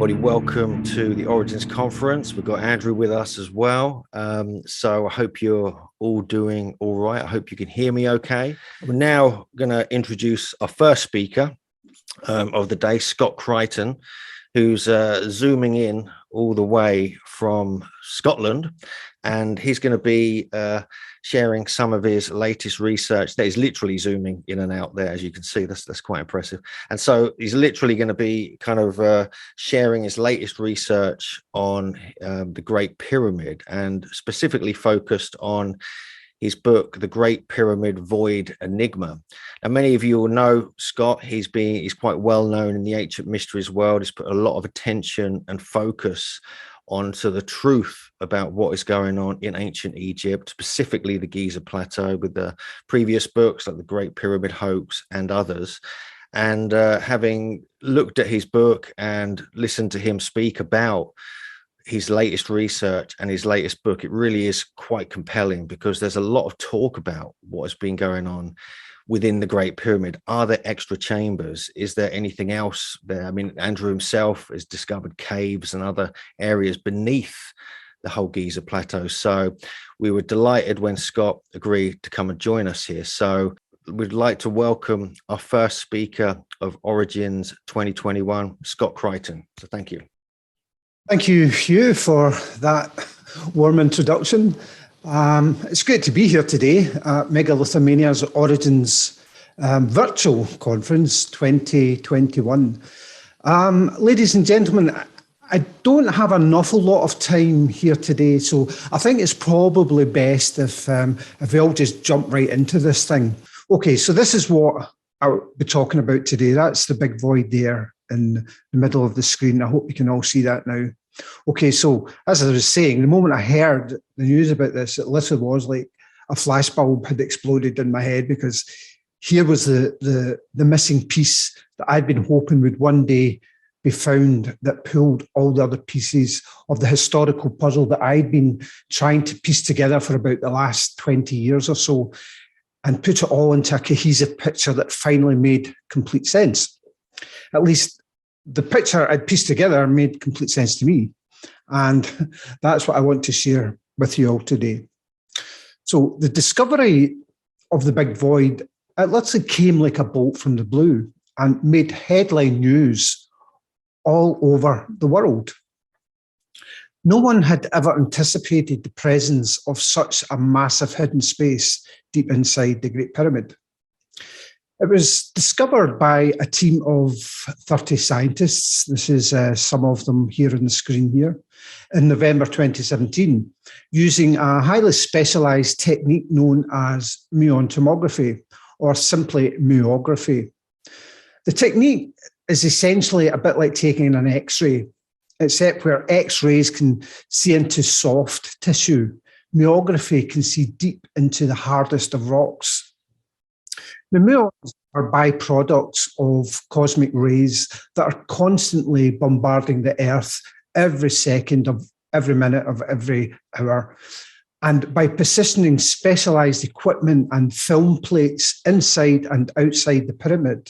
everybody. Welcome to the Origins Conference. We've got Andrew with us as well. So I hope you're all doing all right. I hope you can hear me okay. We're now going to introduce our first speaker of the day, Scott Crichton, who's zooming in all the way from Scotland. And he's going to be sharing some of his latest research. That is literally zooming in and out there, as you can see. That's quite impressive. And so he's literally going to be kind of sharing his latest research on the Great Pyramid, and specifically focused on his book, The Great Pyramid Void Enigma. Now, many of you will know Scott. He's quite well known in the ancient mysteries world. He's put a lot of attention and focus onto the truth about what is going on in ancient Egypt, specifically the Giza Plateau, with the previous books like The Great Pyramid Hoax and others. And having looked at his book and listened to him speak about his latest research and his latest book, it really is quite compelling, because there's a lot of talk about what has been going on within the Great Pyramid. Are there extra chambers? Is there anything else there? I mean, Andrew himself has discovered caves and other areas beneath the whole Giza Plateau. So we were delighted when Scott agreed to come and join us here. So we'd like to welcome our first speaker of Origins 2021, Scott Crichton. So thank you. Thank you, Hugh, for that warm introduction. It's great to be here today at Megalithomania's Origins Virtual Conference 2021. Ladies and gentlemen, I don't have an awful lot of time here today, so I think it's probably best if we all just jump right into this thing. Okay, so this is what I'll be talking about today. That's the big void there in the middle of the screen. I hope you can all see that now. Okay, so as I was saying, the moment I heard the news about this, it literally was like a flashbulb had exploded in my head, because here was the missing piece that I'd been hoping would one day be found, that pulled all the other pieces of the historical puzzle that I'd been trying to piece together for about the last 20 years or so, and put it all into a cohesive picture that finally made complete sense. At least the picture I'd pieced together made complete sense to me. And that's what I want to share with you all today. So the discovery of the big void, it literally came like a bolt from the blue and made headline news all over the world. No one had ever anticipated the presence of such a massive hidden space deep inside the Great Pyramid. It was discovered by a team of 30 scientists. This is some of them here on the screen here, in November 2017, using a highly specialized technique known as muon tomography, or simply muography. The technique is essentially a bit like taking an X-ray, except where X-rays can see into soft tissue, muography can see deep into the hardest of rocks. The muons are byproducts of cosmic rays that are constantly bombarding the Earth every second of every minute of every hour. And by positioning specialized equipment and film plates inside and outside the pyramid,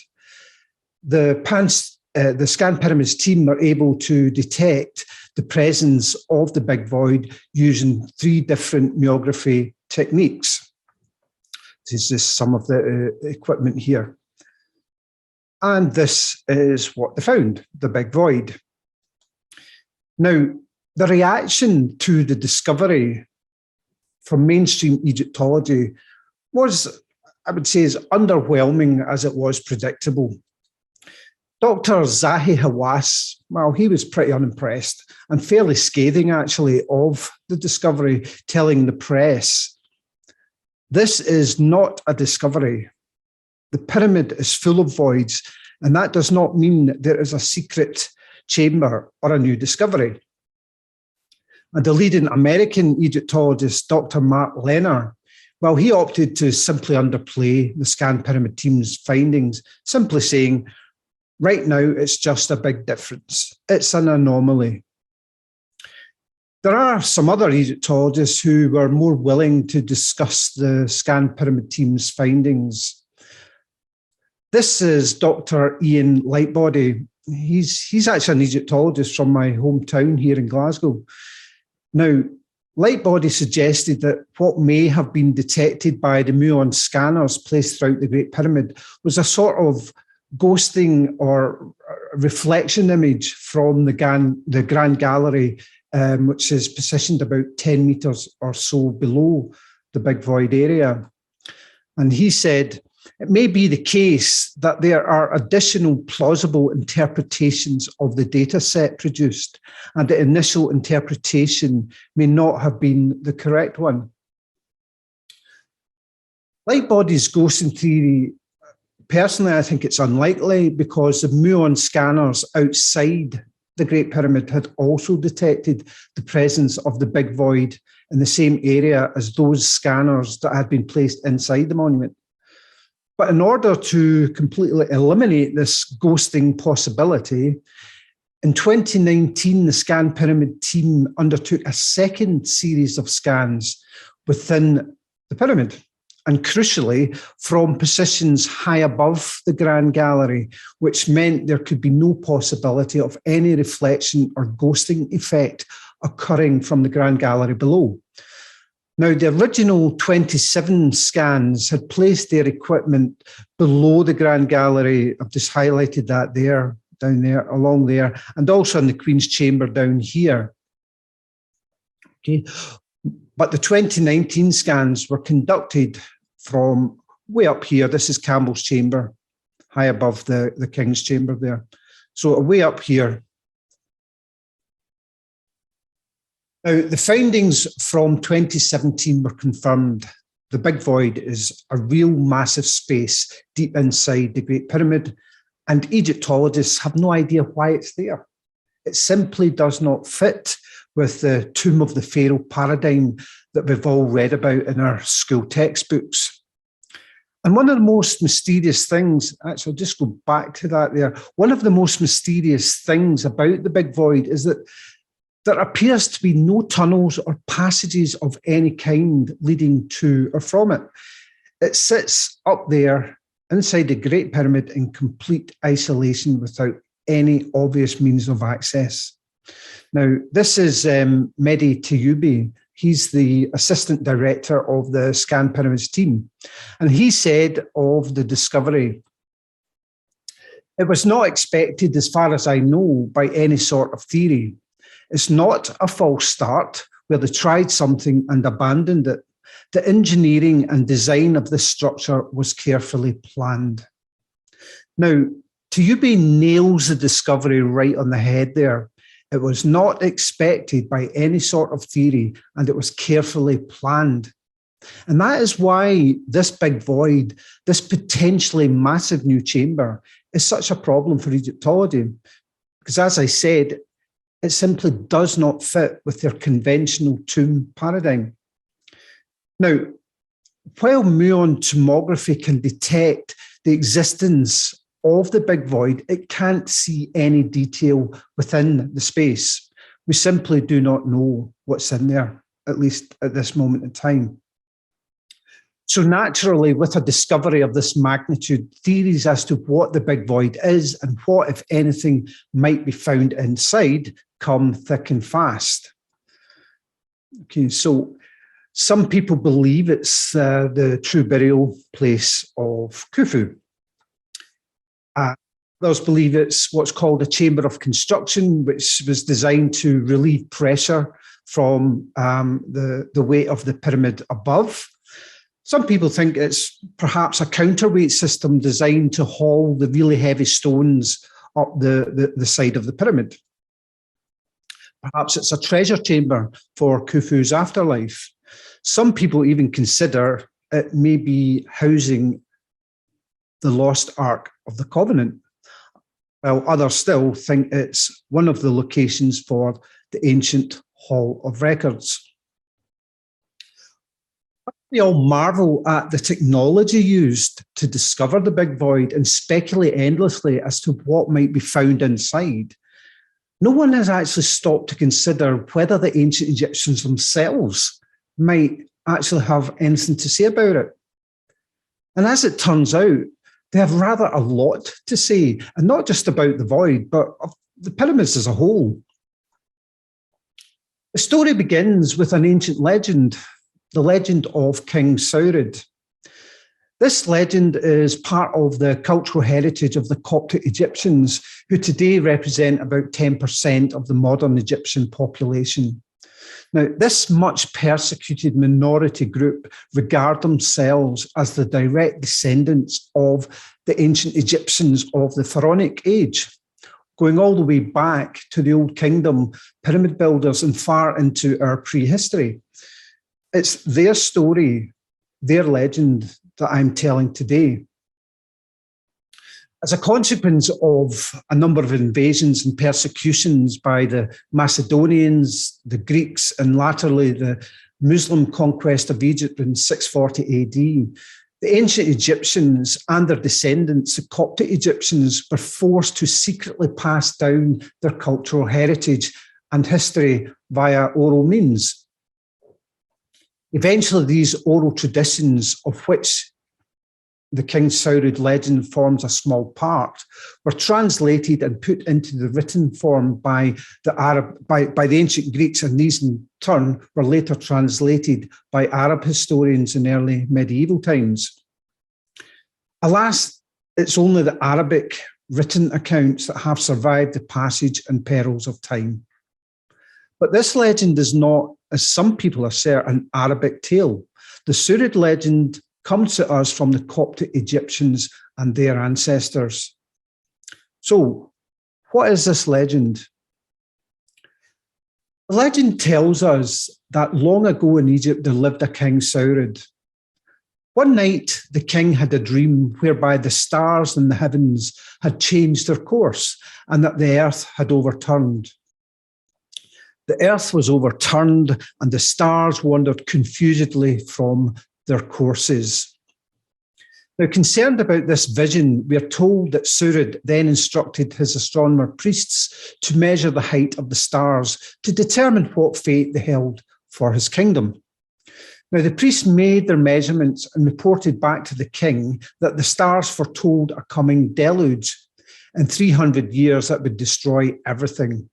the Scan Pyramids team are able to detect the presence of the big void using 3 different muography techniques. This is just some of the equipment here. And this is what they found, the big void. Now, the reaction to the discovery from mainstream Egyptology was, I would say, as underwhelming as it was predictable. Dr. Zahi Hawass, well, he was pretty unimpressed and fairly scathing, actually, of the discovery, telling the press, "This is not a discovery. The pyramid is full of voids, and that does not mean there is a secret chamber or a new discovery." And the leading American Egyptologist, Dr. Mark Lehner, well, he opted to simply underplay the Scan Pyramid team's findings, simply saying, "Right now, it's just a big difference. It's an anomaly." There are some other Egyptologists who were more willing to discuss the Scan Pyramid team's findings. This is Dr. Ian Lightbody, he's actually an Egyptologist from my hometown here in Glasgow. Now, Lightbody suggested that what may have been detected by the muon scanners placed throughout the Great Pyramid was a sort of ghosting or reflection image from the Grand Gallery, which is positioned about 10 metres or so below the Big Void area. And he said, it may be the case that there are additional plausible interpretations of the data set produced, and the initial interpretation may not have been the correct one. Lightbody's ghosting theory, personally, I think it's unlikely, because the muon scanners outside the Great Pyramid had also detected the presence of the Big Void in the same area as those scanners that had been placed inside the monument. But in order to completely eliminate this ghosting possibility, in 2019, the Scan Pyramid team undertook a second series of scans within the pyramid, and crucially, from positions high above the Grand Gallery, which meant there could be no possibility of any reflection or ghosting effect occurring from the Grand Gallery below. Now, the original 27 scans had placed their equipment below the Grand Gallery. I've just highlighted that there, down there, along there, and also in the Queen's Chamber down here. Okay. But the 2019 scans were conducted from way up here. This is Campbell's Chamber, high above the King's Chamber there. So way up here. Now, the findings from 2017 were confirmed. The Big Void is a real massive space deep inside the Great Pyramid, and Egyptologists have no idea why it's there. It simply does not fit with the Tomb of the Pharaoh paradigm that we've all read about in our school textbooks. And one of the most mysterious things, actually, I'll just go back to that there. One of the most mysterious things about the Big Void is that there appears to be no tunnels or passages of any kind leading to or from it. It sits up there inside the Great Pyramid in complete isolation without any obvious means of access. Now, this is Mehdi Tayoubi. He's the assistant director of the Scan Pyramids team. And he said of the discovery, it was not expected, as far as I know, by any sort of theory. It's not a false start where they tried something and abandoned it. The engineering and design of this structure was carefully planned. Now, Tayoubi nails the discovery right on the head there. It was not expected by any sort of theory, and it was carefully planned. And that is why this Big Void, this potentially massive new chamber, is such a problem for Egyptology. Because as I said, it simply does not fit with their conventional tomb paradigm. Now, while muon tomography can detect the existence of the Big Void, it can't see any detail within the space. We simply do not know what's in there, at least at this moment in time. So naturally, with a discovery of this magnitude, theories as to what the Big Void is and what, if anything, might be found inside come thick and fast. Okay, so some people believe it's the true burial place of Khufu. Others believe it's what's called a chamber of construction, which was designed to relieve pressure from the weight of the pyramid above. Some people think it's perhaps a counterweight system designed to haul the really heavy stones up the side of the pyramid. Perhaps it's a treasure chamber for Khufu's afterlife. Some people even consider it may be housing the lost Ark of the Covenant, while others still think it's one of the locations for the ancient Hall of Records. We all marvel at the technology used to discover the Big Void and speculate endlessly as to what might be found inside. No one has actually stopped to consider whether the ancient Egyptians themselves might actually have anything to say about it. And as it turns out, they have rather a lot to say, and not just about the void, but of the pyramids as a whole. The story begins with an ancient legend, the legend of King Saurid. This legend is part of the cultural heritage of the Coptic Egyptians, who today represent about 10% of the modern Egyptian population. Now, this much persecuted minority group regard themselves as the direct descendants of the ancient Egyptians of the Pharaonic age, going all the way back to the Old Kingdom, pyramid builders, and far into our prehistory. It's their story, their legend, that I'm telling today. As a consequence of a number of invasions and persecutions by the Macedonians, the Greeks, and latterly the Muslim conquest of Egypt in 640 AD, the ancient Egyptians and their descendants, the Coptic Egyptians, were forced to secretly pass down their cultural heritage and history via oral means. Eventually, these oral traditions, of which the King Saurid legend forms a small part, were translated and put into the written form by the ancient Greeks, and these in turn were later translated by Arab historians in early medieval times. Alas, it's only the Arabic written accounts that have survived the passage and perils of time. But this legend is not, as some people assert, an Arabic tale. The Saurid legend comes to us from the Coptic Egyptians and their ancestors. So, what is this legend? The legend tells us that long ago in Egypt there lived a King Saurid. One night the king had a dream whereby the stars in the heavens had changed their course and that the earth had overturned. The earth was overturned and the stars wandered confusedly from their courses. Now, concerned about this vision, we are told that Saurid then instructed his astronomer priests to measure the height of the stars to determine what fate they held for his kingdom. Now, the priests made their measurements and reported back to the king that the stars foretold a coming deluge in 300 years that would destroy everything.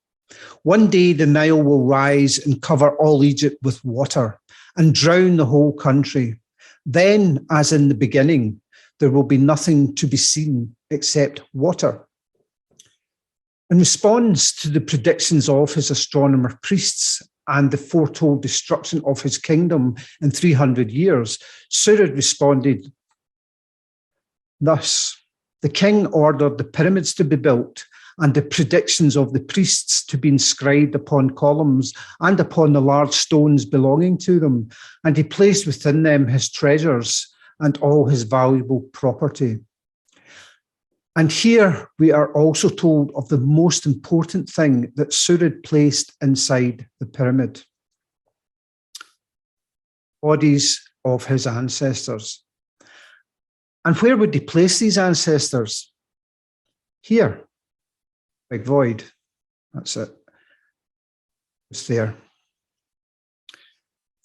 One day the Nile will rise and cover all Egypt with water and drown the whole country. Then, as in the beginning, there will be nothing to be seen except water. In response to the predictions of his astronomer priests and the foretold destruction of his kingdom in 300 years, Saurid responded thus: the king ordered the pyramids to be built and the predictions of the priests to be inscribed upon columns and upon the large stones belonging to them, and he placed within them his treasures and all his valuable property. And here we are also told of the most important thing that Saurid placed inside the pyramid: bodies of his ancestors. And where would he place these ancestors? Here. Big void. That's it. It's there.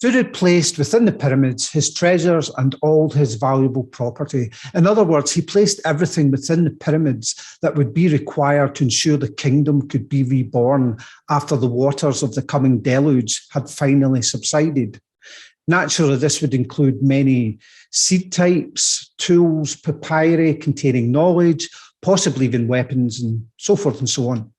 Saurid placed within the pyramids his treasures and all his valuable property. In other words, he placed everything within the pyramids that would be required to ensure the kingdom could be reborn after the waters of the coming deluge had finally subsided. Naturally, this would include many seed types, tools, papyri containing knowledge, possibly even weapons, and so forth and so on.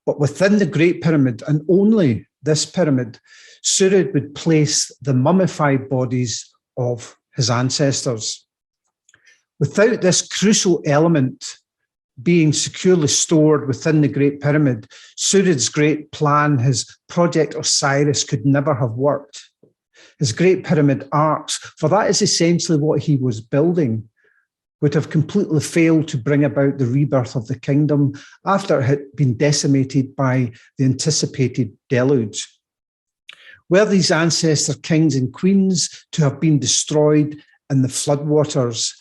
But within the Great Pyramid, and only this pyramid, Saurid would place the mummified bodies of his ancestors. Without this crucial element being securely stored within the Great Pyramid, Saurid's great plan, his Project Osiris, could never have worked. His Great Pyramid arcs, for that is essentially what he was building, would have completely failed to bring about the rebirth of the kingdom after it had been decimated by the anticipated deluge. Were these ancestor kings and queens to have been destroyed in the floodwaters,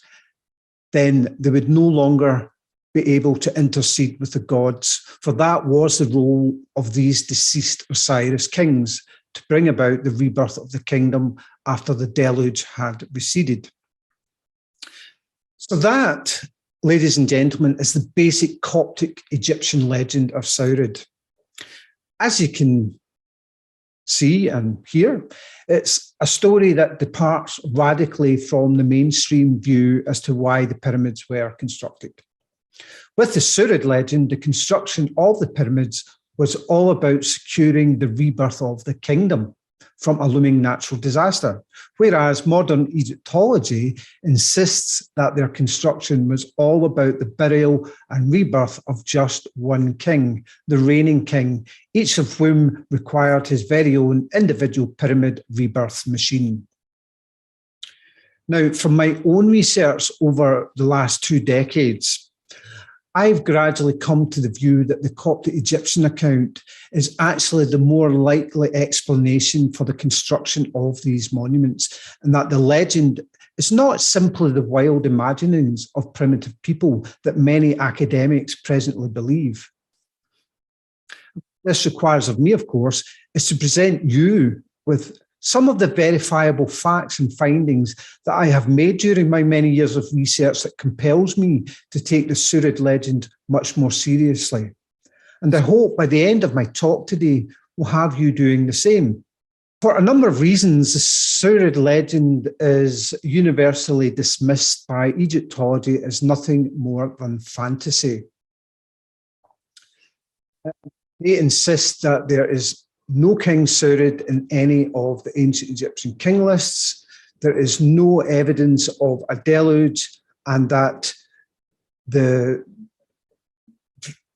then they would no longer be able to intercede with the gods, for that was the role of these deceased Osiris kings, to bring about the rebirth of the kingdom after the deluge had receded. So that ladies and gentlemen, is the basic Coptic Egyptian legend of Saurid. As you can see and hear, it's a story that departs radically from the mainstream view as to why the pyramids were constructed. With the Saurid legend, the construction of the pyramids was all about securing the rebirth of the kingdom from a looming natural disaster, whereas modern Egyptology insists that their construction was all about the burial and rebirth of just one king, the reigning king, each of whom required his very own individual pyramid rebirth machine. Now, from my own research over the last 2 decades, I've gradually come to the view that the Coptic Egyptian account is actually the more likely explanation for the construction of these monuments, and that the legend is not simply the wild imaginings of primitive people that many academics presently believe. This requires of me, of course, is to present you with some of the verifiable facts and findings that I have made during my many years of research that compels me to take the Saurid legend much more seriously. And I hope by the end of my talk today, we'll have you doing the same. For a number of reasons, the Saurid legend is universally dismissed by Egyptology as nothing more than fantasy. They insist that there is no King Saurid in any of the ancient Egyptian king lists. There is no evidence of a deluge, and that the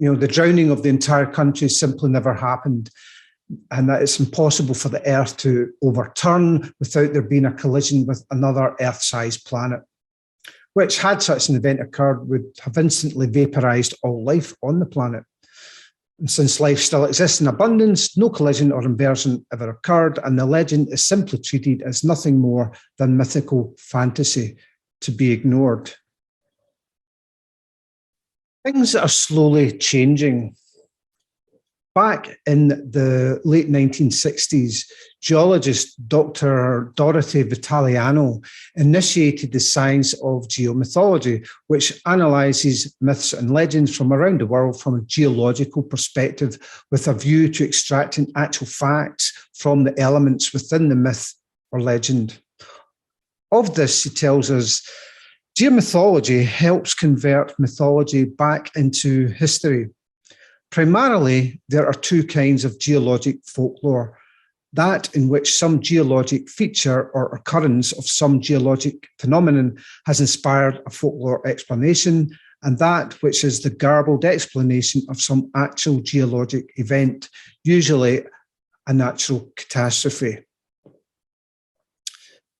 drowning of the entire country simply never happened, and that it's impossible for the Earth to overturn without there being a collision with another Earth-sized planet, which, had such an event occurred, would have instantly vaporized all life on the planet. And since life still exists in abundance, no collision or inversion ever occurred, and the legend is simply treated as nothing more than mythical fantasy to be ignored. Things are slowly changing. Back in the late 1960s, geologist Dr. Dorothy Vitaliano initiated the science of geomythology, which analyzes myths and legends from around the world from a geological perspective, with a view to extracting actual facts from the elements within the myth or legend. Of this, she tells us, geomythology helps convert mythology back into history. Primarily, there are 2 kinds of geologic folklore: that in which some geologic feature or occurrence of some geologic phenomenon has inspired a folklore explanation, and that which is the garbled explanation of some actual geologic event, usually a natural catastrophe.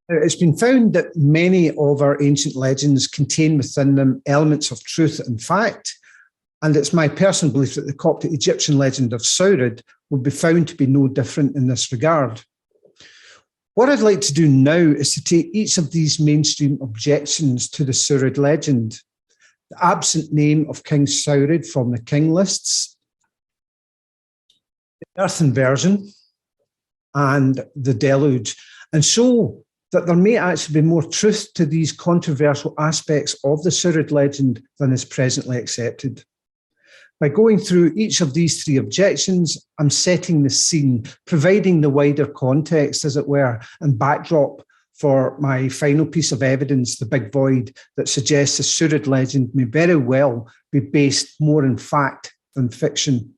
It's been found that many of our ancient legends contain within them elements of truth and fact, and it's my personal belief that the Coptic Egyptian legend of Saurid will be found to be no different in this regard. What I'd like to do now is to take each of these mainstream objections to the Saurid legend: the absent name of King Saurid from the king lists, the earth inversion, and the deluge, and show that there may actually be more truth to these controversial aspects of the Saurid legend than is presently accepted. By going through each of these 3 objections, I'm setting the scene, providing the wider context, as it were, and backdrop for my final piece of evidence, the big void, that suggests the Saurid legend may very well be based more in fact than fiction.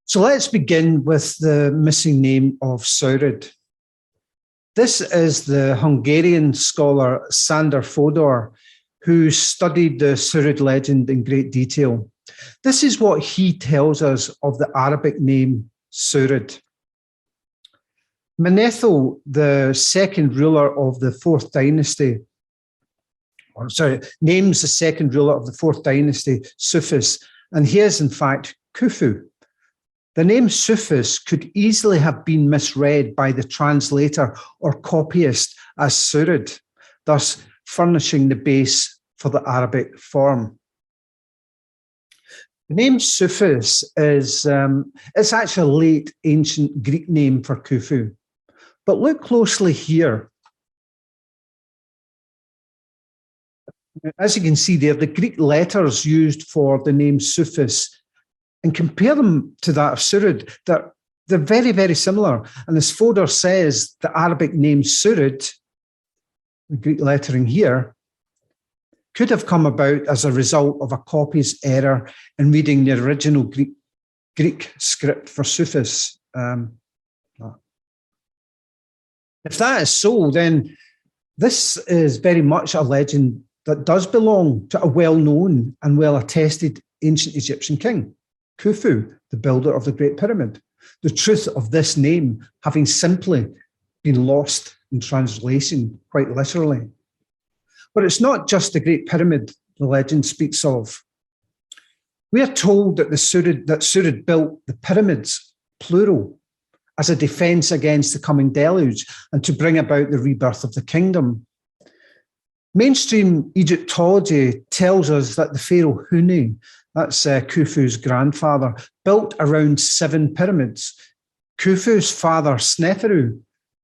So let's begin with the missing name of Saurid. This is the Hungarian scholar Sander Fodor, who studied the Saurid legend in great detail. This is what he tells us of the Arabic name Saurid. Manetho, the second ruler of the 4th dynasty, names the second ruler of the 4th dynasty Sufis, and he is in fact Khufu. The name Sufis could easily have been misread by the translator or copyist as Saurid, thus furnishing the base for the Arabic form. The name Sufis is it's actually a late ancient Greek name for Khufu. But look closely here. As you can see there, the Greek letters used for the name Sufis, and compare them to that of Surid, they're very, very similar. And as Fodor says, the Arabic name Surid, the Greek lettering here, could have come about as a result of a copy's error in reading the original Greek script for Sufis. If that is so, then this is very much a legend that does belong to a well-known and well-attested ancient Egyptian king, Khufu, the builder of the Great Pyramid. The truth of this name having simply been lost in translation, quite literally. But it's not just the Great Pyramid the legend speaks of. We are told that Surid built the pyramids, plural, as a defense against the coming deluge and to bring about the rebirth of the kingdom. Mainstream Egyptology tells us that the pharaoh Huni, that's Khufu's grandfather, built around 7 pyramids. Khufu's father, Sneferu,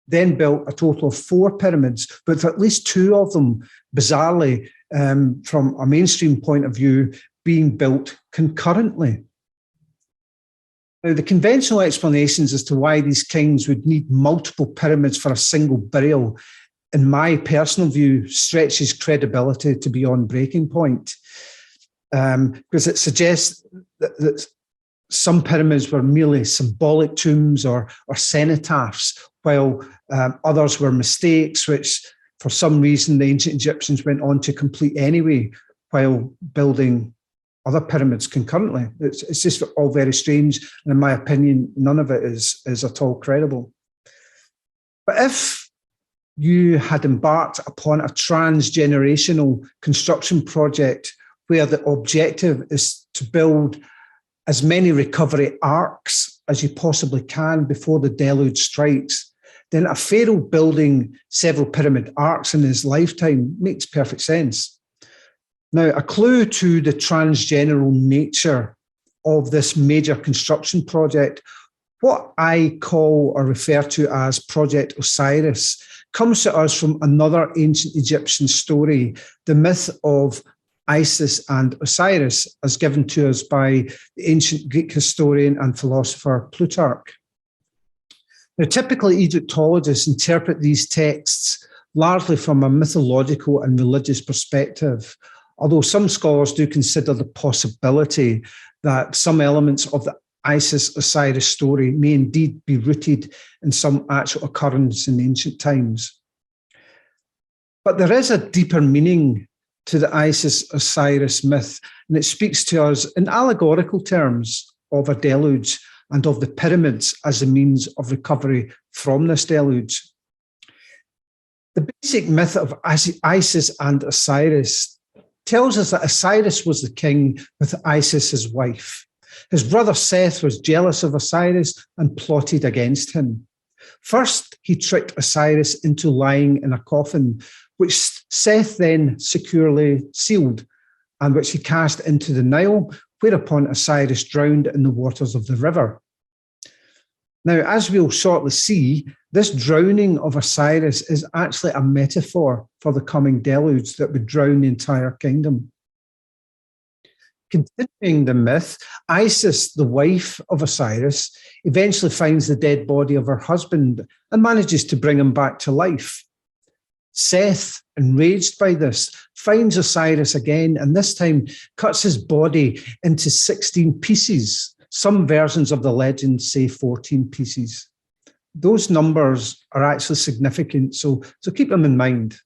then built a total of 4 pyramids, with at least 2 of them, bizarrely, from a mainstream point of view, being built concurrently. Now, the conventional explanations as to why these kings would need multiple pyramids for a single burial, in my personal view, stretches credibility to beyond breaking point, because it suggests that some pyramids were merely symbolic tombs or cenotaphs, while others were mistakes, which for some reason the ancient Egyptians went on to complete anyway, while building other pyramids concurrently. It's just all very strange, and in my opinion, none of it is at all credible. But if you had embarked upon a transgenerational construction project where the objective is to build as many recovery arcs as you possibly can before the deluge strikes, then a pharaoh building several pyramid arcs in his lifetime makes perfect sense. Now, a clue to the transgeneral nature of this major construction project, what I call or refer to as Project Osiris, comes to us from another ancient Egyptian story, the myth of Isis and Osiris, as given to us by the ancient Greek historian and philosopher Plutarch. Now, typically, Egyptologists interpret these texts largely from a mythological and religious perspective, although some scholars do consider the possibility that some elements of the Isis-Osiris story may indeed be rooted in some actual occurrence in ancient times. But there is a deeper meaning to the Isis-Osiris myth, and it speaks to us in allegorical terms of a deluge and of the pyramids as a means of recovery from this deluge. The basic myth of Isis and Osiris tells us that Osiris was the king with Isis his wife. His brother Seth was jealous of Osiris and plotted against him. First, he tricked Osiris into lying in a coffin, which Seth then securely sealed, and which he cast into the Nile, whereupon Osiris drowned in the waters of the river. Now, as we'll shortly see, this drowning of Osiris is actually a metaphor for the coming deluge that would drown the entire kingdom. Continuing the myth, Isis, the wife of Osiris, eventually finds the dead body of her husband and manages to bring him back to life. Seth, enraged by this, finds Osiris again and this time cuts his body into 16 pieces. Some versions of the legend say 14 pieces. Those numbers are actually significant, so keep them in mind.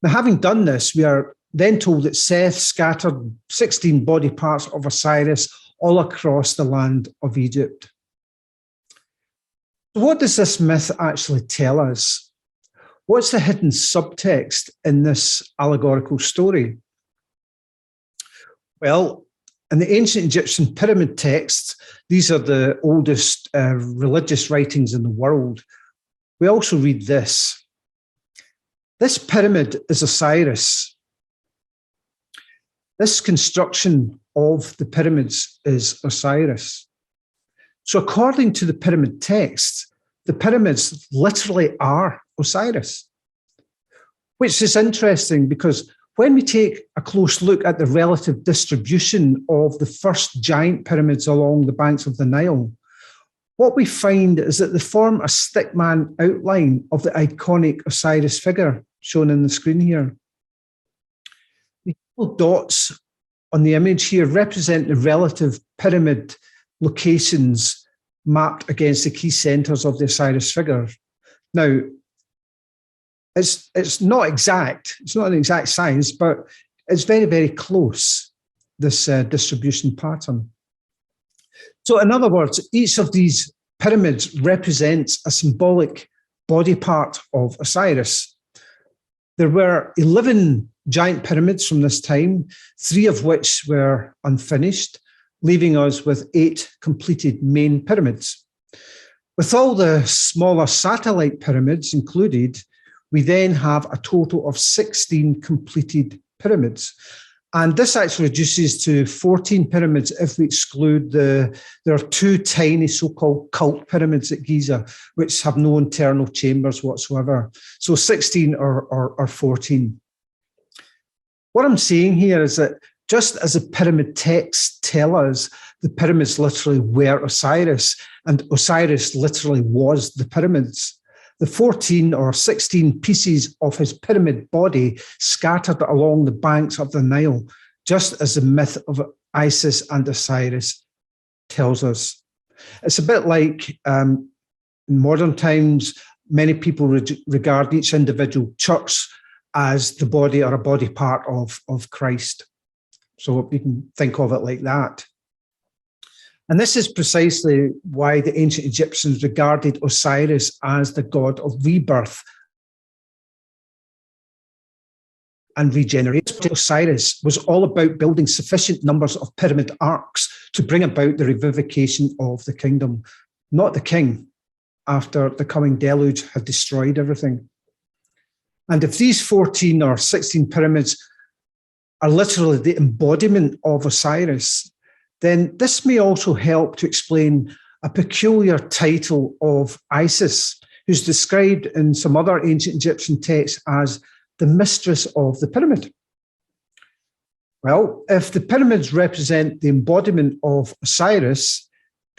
Now, having done this, we are then told that Seth scattered 16 body parts of Osiris all across the land of Egypt. So what does this myth actually tell us? What's the hidden subtext in this allegorical story? Well, in the ancient Egyptian pyramid texts, these are the oldest religious writings in the world. We also read this. This pyramid is Osiris. This construction of the pyramids is Osiris. So according to the pyramid text, the pyramids literally are Osiris, which is interesting because when we take a close look at the relative distribution of the first giant pyramids along the banks of the Nile, what we find is that they form a stickman outline of the iconic Osiris figure shown in the screen here. The little dots on the image here represent the relative pyramid locations mapped against the key centres of the Osiris figure. Now, it's not exact, it's not an exact science, but it's very, very close, this distribution pattern. So in other words, each of these pyramids represents a symbolic body part of Osiris. There were 11 giant pyramids from this time, 3 of which were unfinished, leaving us with 8 completed main pyramids. With all the smaller satellite pyramids included, we then have a total of 16 completed pyramids. And this actually reduces to 14 pyramids if we exclude there are 2 tiny so-called cult pyramids at Giza, which have no internal chambers whatsoever. So 16 or 14. What I'm saying here is that just as the pyramid texts tell us, the pyramids literally were Osiris, and Osiris literally was the pyramids. The 14 or 16 pieces of his pyramid body scattered along the banks of the Nile, just as the myth of Isis and Osiris tells us. It's a bit like in modern times, many people regard each individual church as the body or a body part of Christ. So you can think of it like that. And this is precisely why the ancient Egyptians regarded Osiris as the god of rebirth and regeneration. Osiris was all about building sufficient numbers of pyramid arcs to bring about the revivification of the kingdom, not the king, after the coming deluge had destroyed everything. And if these 14 or 16 pyramids are literally the embodiment of Osiris, then this may also help to explain a peculiar title of Isis, who's described in some other ancient Egyptian texts as the mistress of the pyramid. Well, if the pyramids represent the embodiment of Osiris,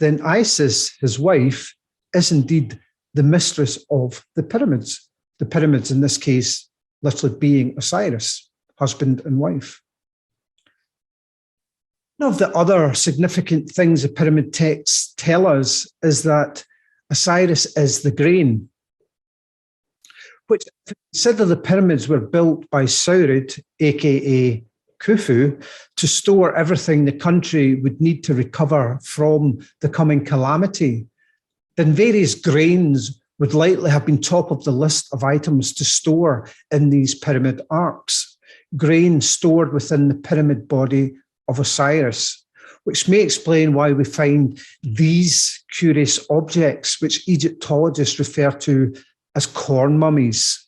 then Isis, his wife, is indeed the mistress of the pyramids. The pyramids, in this case, literally being Osiris, husband and wife. One of the other significant things the pyramid texts tell us is that Osiris is the grain, which, if you consider the pyramids were built by Saurid, aka Khufu, to store everything the country would need to recover from the coming calamity, then various grains would likely have been top of the list of items to store in these pyramid arcs. Grain stored within the pyramid body of Osiris, which may explain why we find these curious objects, which Egyptologists refer to as corn mummies.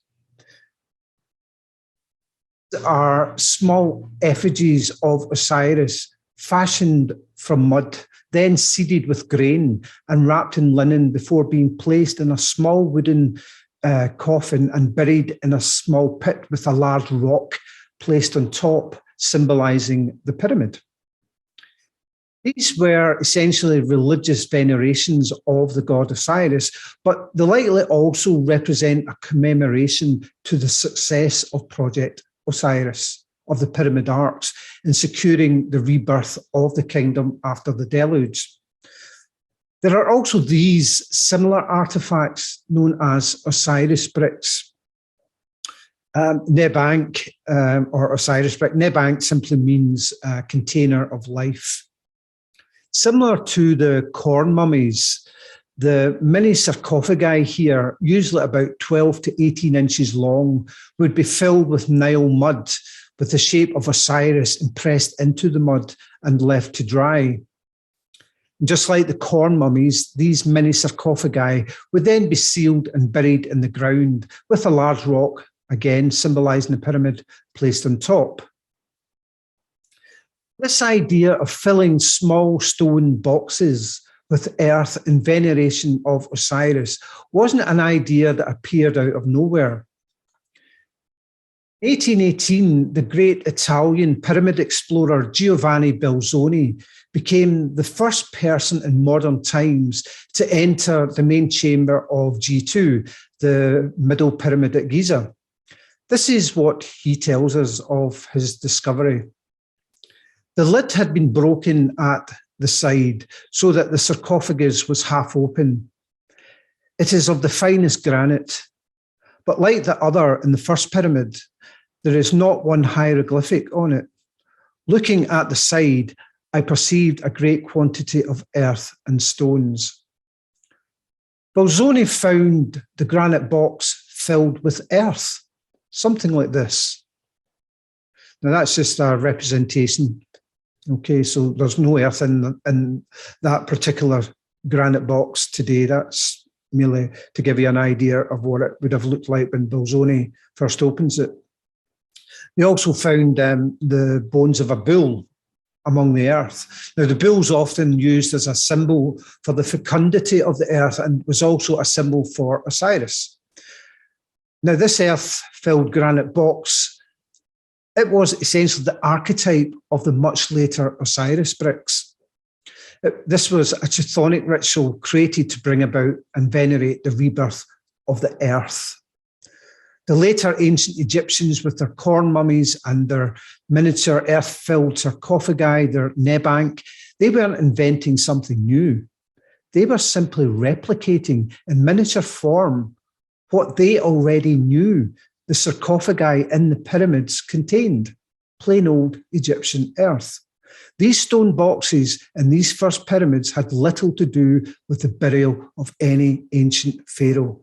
They are small effigies of Osiris fashioned from mud, then seeded with grain and wrapped in linen before being placed in a small wooden coffin and buried in a small pit with a large rock placed on top, symbolizing the pyramid. These were essentially religious venerations of the god Osiris, but they likely also represent a commemoration to the success of Project Osiris, of the pyramid arcs, in securing the rebirth of the kingdom after the deluge. There are also these similar artifacts known as Osiris bricks. Nebank, or Osiris brick. Nebank simply means container of life. Similar to the corn mummies, the mini sarcophagi here, usually about 12 to 18 inches long, would be filled with Nile mud with the shape of Osiris impressed into the mud and left to dry. Just like the corn mummies, these mini sarcophagi would then be sealed and buried in the ground with a large rock, again symbolizing the pyramid, placed on top. This idea of filling small stone boxes with earth in veneration of Osiris wasn't an idea that appeared out of nowhere. 1818, the great Italian pyramid explorer Giovanni Belzoni became the first person in modern times to enter the main chamber of G2, the middle pyramid at Giza. This is what he tells us of his discovery. The lid had been broken at the side so that the sarcophagus was half open. It is of the finest granite, but like the other in the first pyramid, there is not one hieroglyphic on it. Looking at the side, I perceived a great quantity of earth and stones. Belzoni found the granite box filled with earth, something like this. Now that's just a representation. Okay, so there's no earth in that particular granite box today. That's merely to give you an idea of what it would have looked like when Belzoni first opens it. They also found the bones of a bull among the earth. Now, the bull's often used as a symbol for the fecundity of the earth and was also a symbol for Osiris. Now, this earth-filled granite box, it was essentially the archetype of the much later Osiris bricks. This was a chthonic ritual created to bring about and venerate the rebirth of the earth. The later ancient Egyptians, with their corn mummies and their miniature earth-filled sarcophagi, their nebank, they weren't inventing something new. They were simply replicating in miniature form what they already knew the sarcophagi in the pyramids contained, plain old Egyptian earth. These stone boxes in these first pyramids had little to do with the burial of any ancient pharaoh.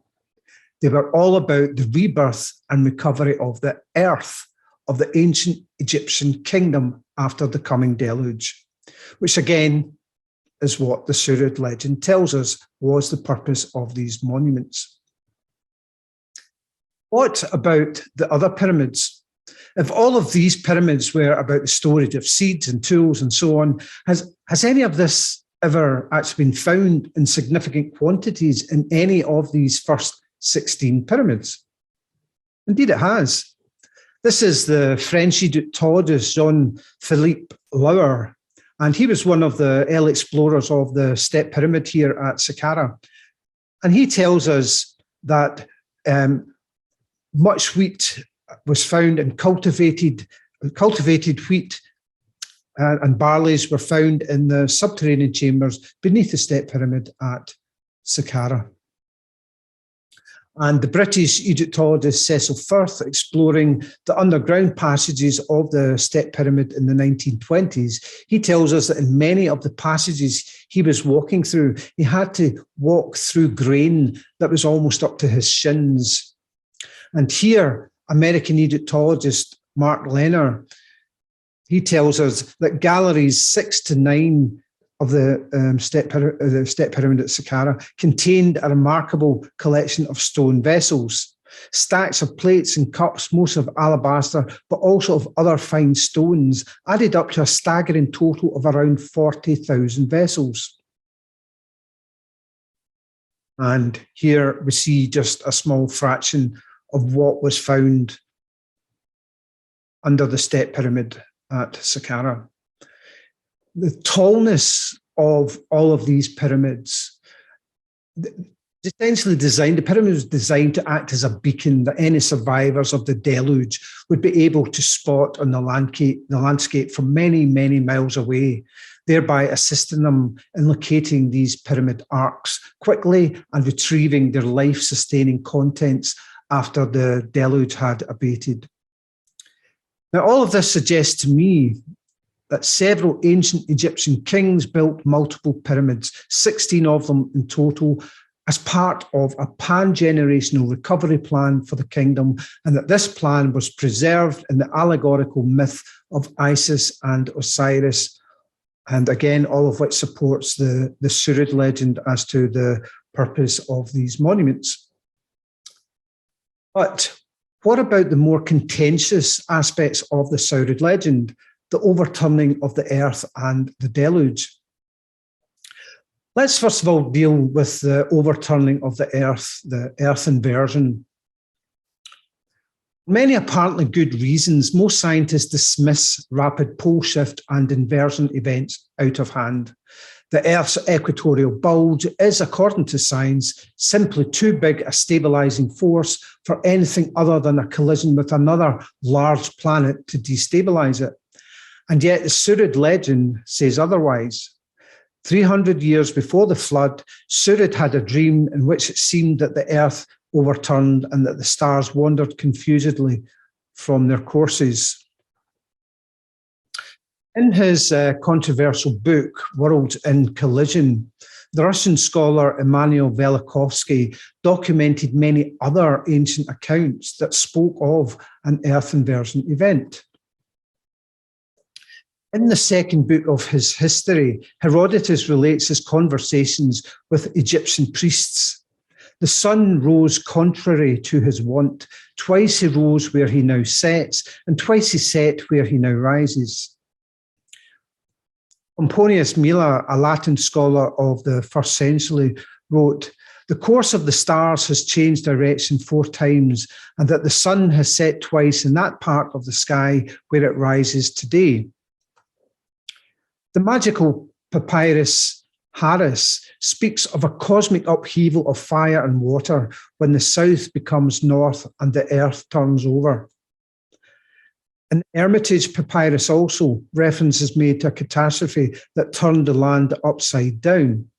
They were all about the rebirth and recovery of the earth of the ancient Egyptian kingdom after the coming deluge, which again is what the Surid legend tells us was the purpose of these monuments. What about the other pyramids? If all of these pyramids were about the storage of seeds and tools and so on, has any of this ever actually been found in significant quantities in any of these first 16 pyramids? Indeed, it has. This is the French Egyptologist Jean-Philippe Lauer, and he was one of the early explorers of the Step Pyramid here at Saqqara. And he tells us that much wheat was found and cultivated wheat and barleys were found in the subterranean chambers beneath the Step Pyramid at Saqqara. And the British Egyptologist Cecil Firth, exploring the underground passages of the Step Pyramid in the 1920s, he tells us that in many of the passages he was walking through, he had to walk through grain that was almost up to his shins. And here, American Egyptologist Mark Lehner, he tells us that galleries 6 to 9 of the Step Pyramid at Saqqara contained a remarkable collection of stone vessels, stacks of plates and cups, most of alabaster, but also of other fine stones, added up to a staggering total of around 40,000 vessels. And here we see just a small fraction of what was found under the Step Pyramid at Saqqara. The tallness of all of these pyramids, essentially designed, the pyramid was designed to act as a beacon that any survivors of the deluge would be able to spot on the landscape from many, many miles away, thereby assisting them in locating these pyramid arcs quickly and retrieving their life-sustaining contents after the deluge had abated. Now, all of this suggests to me that several ancient Egyptian kings built multiple pyramids, 16 of them in total, as part of a pan-generational recovery plan for the kingdom, and that this plan was preserved in the allegorical myth of Isis and Osiris, and again, all of which supports the Surid legend as to the purpose of these monuments. But what about the more contentious aspects of the Surid legend, the overturning of the earth and the deluge? Let's first of all deal with the overturning of the earth inversion. Many apparently good reasons, most scientists dismiss rapid pole shift and inversion events out of hand. The Earth's equatorial bulge is, according to science, simply too big a stabilising force for anything other than a collision with another large planet to destabilise it. And yet the Surid legend says otherwise. 300 years before the flood, Surid had a dream in which it seemed that the Earth overturned and that the stars wandered confusedly from their courses. In his controversial book, Worlds in Collision, the Russian scholar Immanuel Velikovsky documented many other ancient accounts that spoke of an Earth inversion event. In the second book of his history, Herodotus relates his conversations with Egyptian priests. The sun rose contrary to his wont. Twice he rose where he now sets, and twice he set where he now rises. Pomponius Mela, a Latin scholar of the 1st century, wrote, "The course of the stars has changed direction 4 times, and that the sun has set twice in that part of the sky where it rises today." The magical papyrus Harris speaks of a cosmic upheaval of fire and water when the south becomes north and the earth turns over. In Hermitage Papyrus also, reference is made to a catastrophe that turned the land upside down.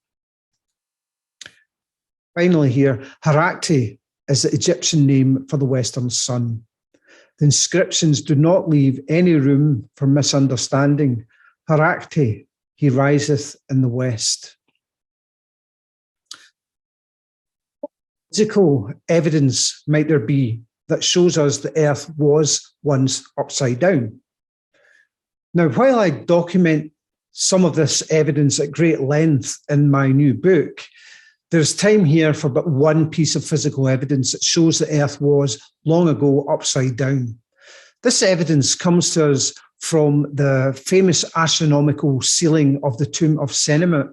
Finally here, Harakti is the Egyptian name for the western sun. The inscriptions do not leave any room for misunderstanding. Harakti, he riseth in the west. Physical evidence might there be that shows us the earth was once upside down? Now, while I document some of this evidence at great length in my new book, there's time here for but one piece of physical evidence that shows the earth was long ago upside down. This evidence comes to us from the famous astronomical ceiling of the tomb of Senemet.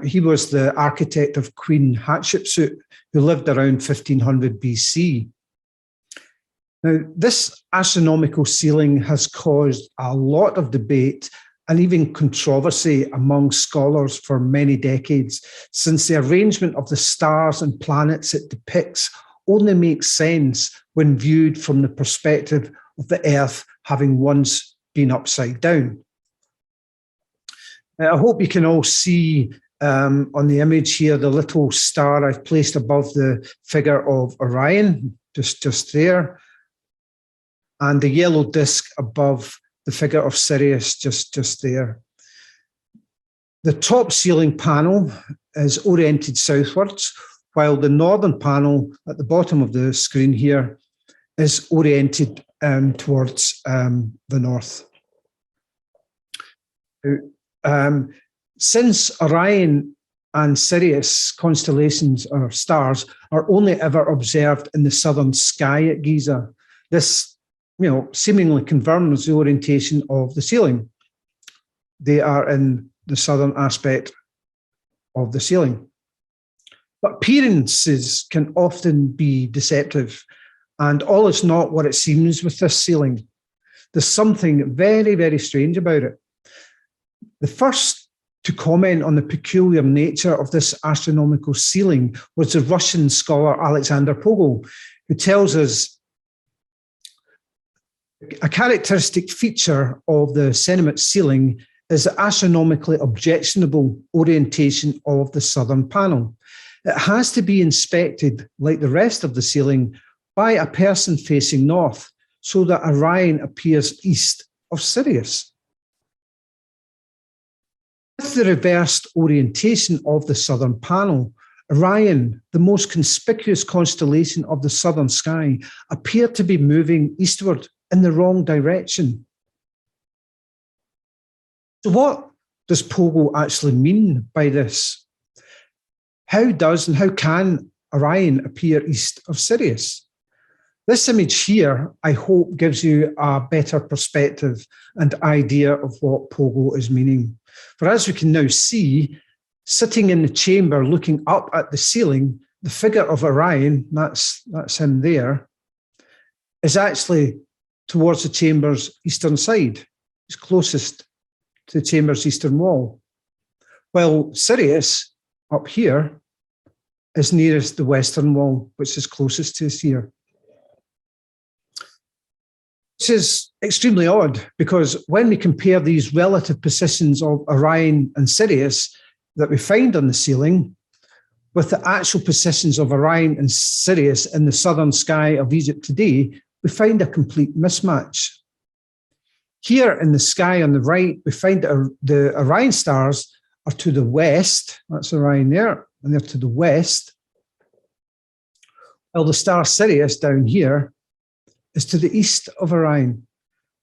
He was the architect of Queen Hatshepsut, who lived around 1500 BC. Now, this astronomical ceiling has caused a lot of debate and even controversy among scholars for many decades, since the arrangement of the stars and planets it depicts only makes sense when viewed from the perspective of the Earth having once been upside down. I hope you can all see on the image here the little star I've placed above the figure of Orion, just there, and the yellow disk above the figure of Sirius, just there. The top ceiling panel is oriented southwards, while the northern panel at the bottom of the screen here is oriented towards the north. Since Orion and Sirius constellations or stars are only ever observed in the southern sky at Giza, this seemingly confirms the orientation of the ceiling. They are in the southern aspect of the ceiling. But appearances can often be deceptive, and all is not what it seems with this ceiling. There's something very, very strange about it. The first to comment on the peculiar nature of this astronomical ceiling was the Russian scholar Alexander Pogel, who tells us a characteristic feature of the Senemet ceiling is the astronomically objectionable orientation of the southern panel. It has to be inspected, like the rest of the ceiling, by a person facing north, so that Orion appears east of Sirius. With the reversed orientation of the southern panel, Orion, the most conspicuous constellation of the southern sky, appeared to be moving eastward in the wrong direction. So what does Pogel actually mean by this? How does and how can Orion appear east of Sirius? This image here, I hope, gives you a better perspective and idea of what Pogel is meaning. For as we can now see, sitting in the chamber looking up at the ceiling, the figure of Orion, that's him there, is actually towards the chamber's eastern side. It's closest to the chamber's eastern wall, while Sirius up here is nearest the western wall, which is closest to us here. This is extremely odd because when we compare these relative positions of Orion and Sirius that we find on the ceiling with the actual positions of Orion and Sirius in the southern sky of Egypt today, we find a complete mismatch. Here in the sky on the right, we find that the Orion stars are to the west. That's Orion there, and they're to the west. While the star Sirius down here is to the east of Orion,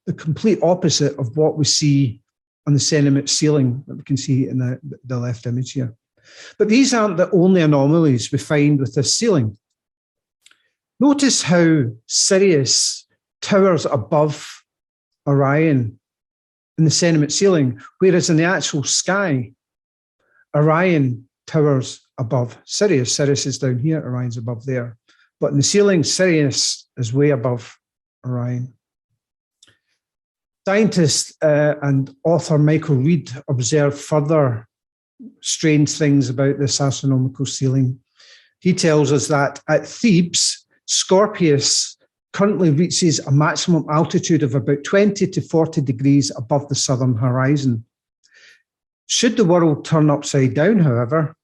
the complete opposite of what we see on the Cenobite ceiling that we can see in the left image here. But these aren't the only anomalies we find with this ceiling. Notice how Sirius towers above Orion in the Cenobite ceiling, whereas in the actual sky, Orion towers above Sirius. Sirius is down here, Orion's above there. But in the ceiling, Sirius is way above Orion. Scientist and author Michael Reed observed further strange things about this astronomical ceiling. He tells us that at Thebes, Scorpius currently reaches a maximum altitude of about 20 to 40 degrees above the southern horizon. Should the world turn upside down, however,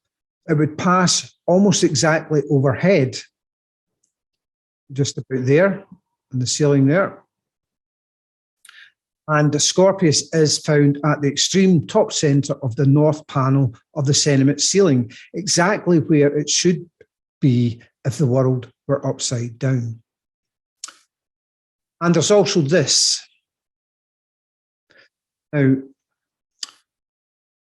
it would pass almost exactly overhead, just about there, on the ceiling there. And the Scorpius is found at the extreme top center of the north panel of the Cenobite ceiling, exactly where it should be if the world were upside down. And there's also this. Now,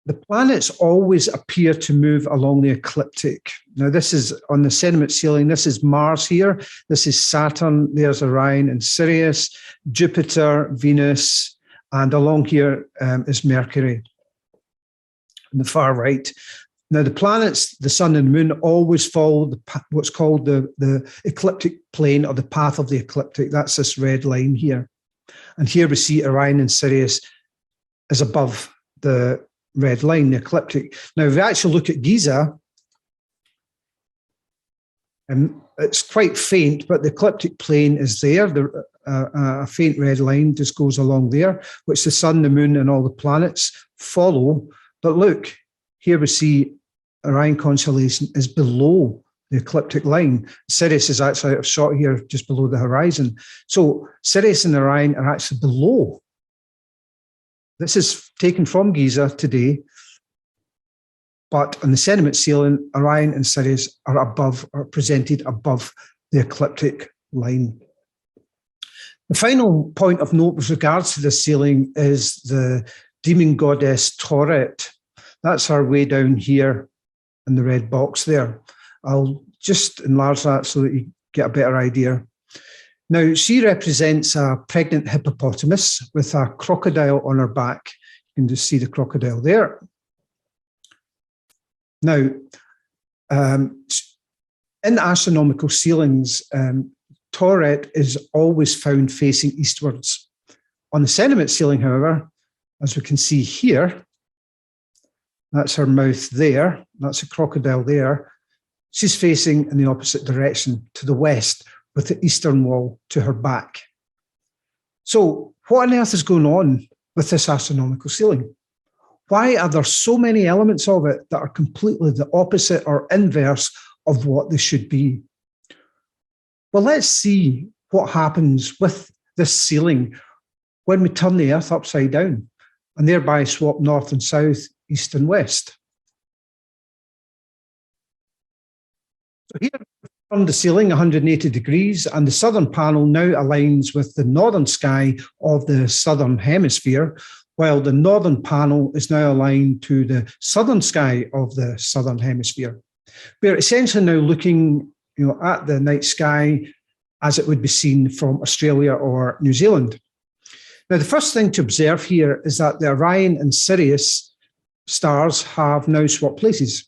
the planets always appear to move along the ecliptic. Now, this is on the Cenobite ceiling. This is Mars here. This is Saturn. There's Orion and Sirius, Jupiter, Venus, and along here is Mercury on the far right. Now, the planets, the sun and the moon, always follow what's called the ecliptic plane or the path of the ecliptic. That's this red line here. And here we see Orion and Sirius is above the red line, the ecliptic. Now, if we actually look at Giza, it's quite faint, but the ecliptic plane is there. A faint red line just goes along there, which the sun, the moon, and all the planets follow. But look, here we see Orion constellation is below the ecliptic line. Sirius is actually out of shot here, just below the horizon. So Sirius and Orion are actually below. This is taken from Giza today, but on the Cenobite ceiling, Orion and Sirius are presented above the ecliptic line. The final point of note with regards to this ceiling is the demon goddess Tauret. That's her way down here in the red box there. I'll just enlarge that so that you get a better idea. Now, she represents a pregnant hippopotamus with a crocodile on her back. You can just see the crocodile there. Now, in astronomical ceilings, Tauret is always found facing eastwards. On the Cenobite ceiling, however, as we can see here, that's her mouth there, that's a crocodile there, she's facing in the opposite direction, to the west, with the eastern wall to her back. So what on earth is going on with this astronomical ceiling? Why are there so many elements of it that are completely the opposite or inverse of what they should be? Well, let's see what happens with this ceiling when we turn the Earth upside down and thereby swap north and south, east and west. So here on the ceiling 180 degrees, and the southern panel now aligns with the northern sky of the southern hemisphere, while the northern panel is now aligned to the southern sky of the southern hemisphere. We're essentially now looking at the night sky as it would be seen from Australia or New Zealand. Now, the first thing to observe here is that the Orion and Sirius stars have now swapped places.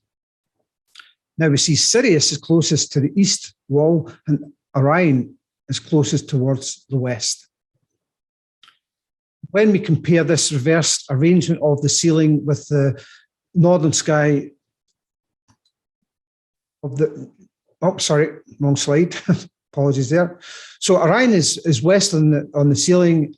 Now we see Sirius is closest to the east wall and Orion is closest towards the west. When we compare this reversed arrangement of the ceiling with the northern sky of the, oh, sorry, wrong slide, apologies there. So Orion is west on the ceiling,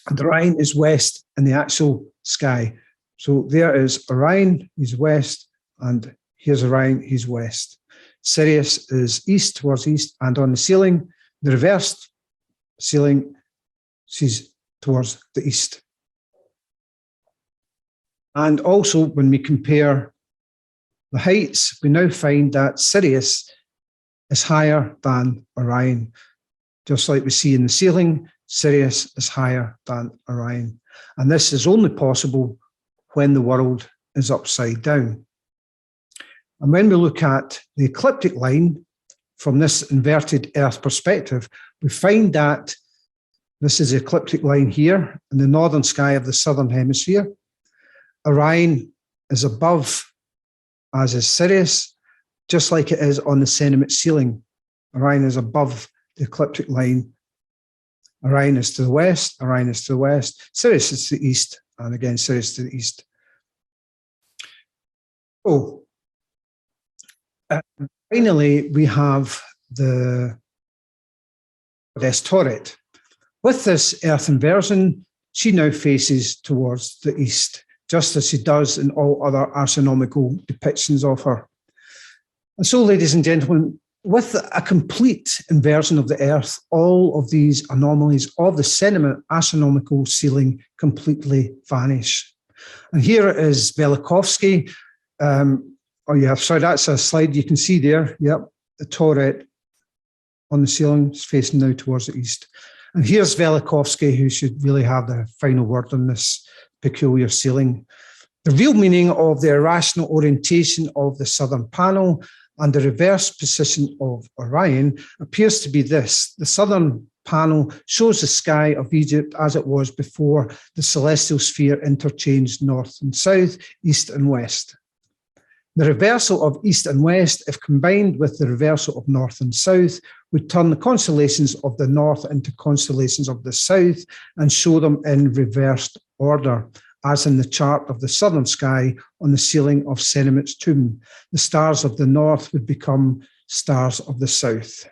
and Orion is west in the actual sky. So there is Orion, he's west, and here's Orion, he's west. Sirius is east towards east, and on the ceiling, the reversed ceiling, she's towards the east. And also, when we compare the heights, we now find that Sirius is higher than Orion. Just like we see in the ceiling, Sirius is higher than Orion. And this is only possible when the world is upside down. And when we look at the ecliptic line from this inverted Earth perspective, we find that this is the ecliptic line here in the northern sky of the southern hemisphere. Orion is above, as is Sirius, just like it is on the Cenobite ceiling. Orion is above the ecliptic line. Orion is to the west, Orion is to the west, Sirius is to the east, and again, Sirius to the east. Oh, finally, we have the Goddess Tauret. With this Earth inversion, she now faces towards the east, just as she does in all other astronomical depictions of her. And so, ladies and gentlemen, with a complete inversion of the Earth, all of these anomalies of the Cenobite astronomical ceiling completely vanish. And here is Velikovsky. Oh yeah, sorry, that's a slide you can see there. Yep, the Tauret on the ceiling is facing now towards the east. And here's Velikovsky, who should really have the final word on this peculiar ceiling. The real meaning of the irrational orientation of the southern panel and the reverse position of Orion appears to be this. The southern panel shows the sky of Egypt as it was before the celestial sphere interchanged north and south, east and west. The reversal of east and west, if combined with the reversal of north and south, would turn the constellations of the north into constellations of the south and show them in reversed order, as in the chart of the southern sky on the ceiling of Cenobite's tomb. The stars of the north would become stars of the south.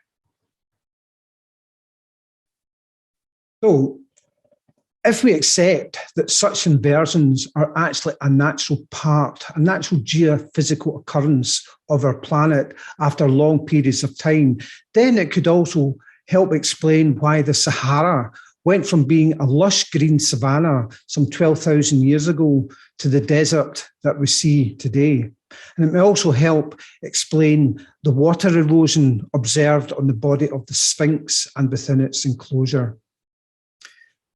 So, if we accept that such inversions are actually a natural part, a natural geophysical occurrence of our planet after long periods of time, then it could also help explain why the Sahara went from being a lush green savanna some 12,000 years ago to the desert that we see today. And it may also help explain the water erosion observed on the body of the Sphinx and within its enclosure.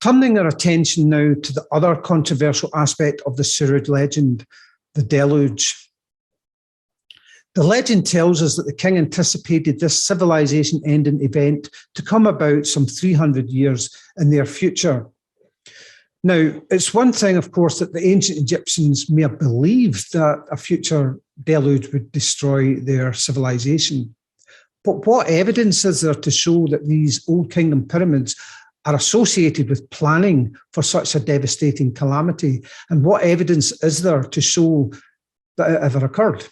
Turning our attention now to the other controversial aspect of the Surid legend, the deluge. The legend tells us that the king anticipated this civilization-ending event to come about some 300 years in their future. Now, it's one thing, of course, that the ancient Egyptians may have believed that a future deluge would destroy their civilization. But what evidence is there to show that these Old Kingdom pyramids are associated with planning for such a devastating calamity? And what evidence is there to show that it ever occurred?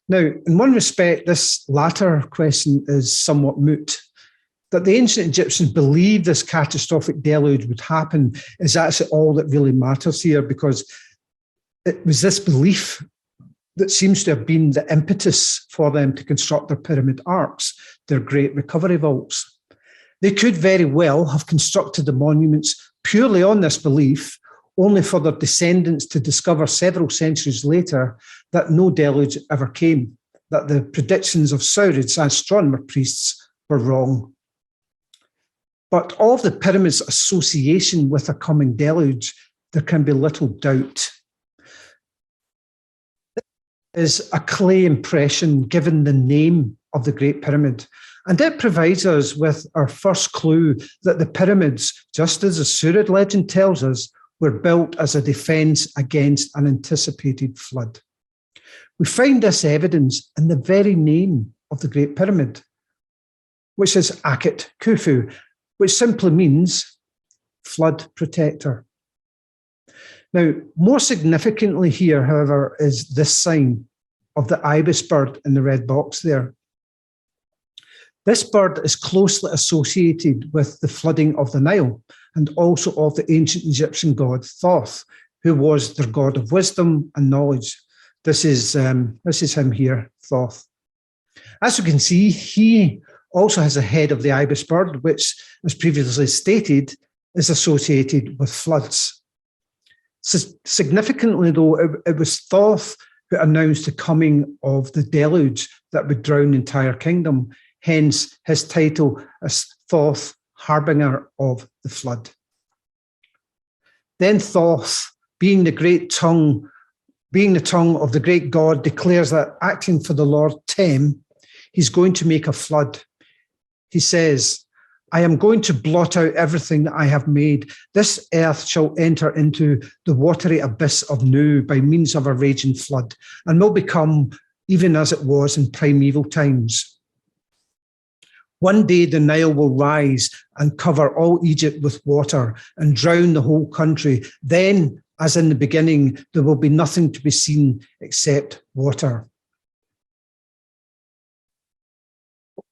Now, in one respect, this latter question is somewhat moot. That the ancient Egyptians believed this catastrophic deluge would happen is actually all that really matters here, because it was this belief that seems to have been the impetus for them to construct their pyramid arcs, their great recovery vaults. They could very well have constructed the monuments purely on this belief, only for their descendants to discover several centuries later that no deluge ever came, that the predictions of Saurid's astronomer priests were wrong. But of the pyramid's association with a coming deluge, there can be little doubt. It is a clay impression given the name of the Great Pyramid. And it provides us with our first clue that the pyramids, just as the Surid legend tells us, were built as a defense against an anticipated flood. We find this evidence in the very name of the Great Pyramid. which is Akhet Khufu, which simply means flood protector. Now, more significantly here, however, is this sign of the ibis bird in the red box there. This bird is closely associated with the flooding of the Nile and also of the ancient Egyptian god Thoth, who was their god of wisdom and knowledge. This is him here, Thoth. As you can see, he also has a head of the ibis bird, which, as previously stated, is associated with floods. Significantly, though, it was Thoth who announced the coming of the deluge that would drown the entire kingdom, hence his title as Thoth, harbinger of the flood. Then Thoth, being the tongue of the great god, declares that acting for the Lord Tem, he's going to make a flood. He says, I am going to blot out everything that I have made. This earth shall enter into the watery abyss of Nu by means of a raging flood, and will become even as it was in primeval times. One day the Nile will rise and cover all Egypt with water and drown the whole country. Then, as in the beginning, there will be nothing to be seen except water.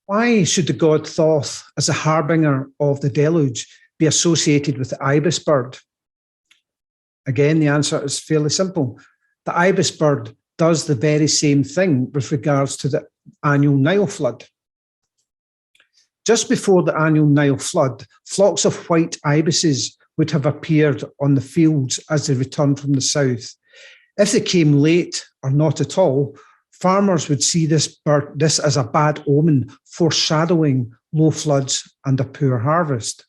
Why should the god Thoth, as a harbinger of the deluge, be associated with the ibis bird? Again, the answer is fairly simple. The ibis bird does the very same thing with regards to the annual Nile flood. Just before the annual Nile flood, flocks of white ibises would have appeared on the fields as they returned from the south. If they came late or not at all, farmers would see this as a bad omen, foreshadowing low floods and a poor harvest.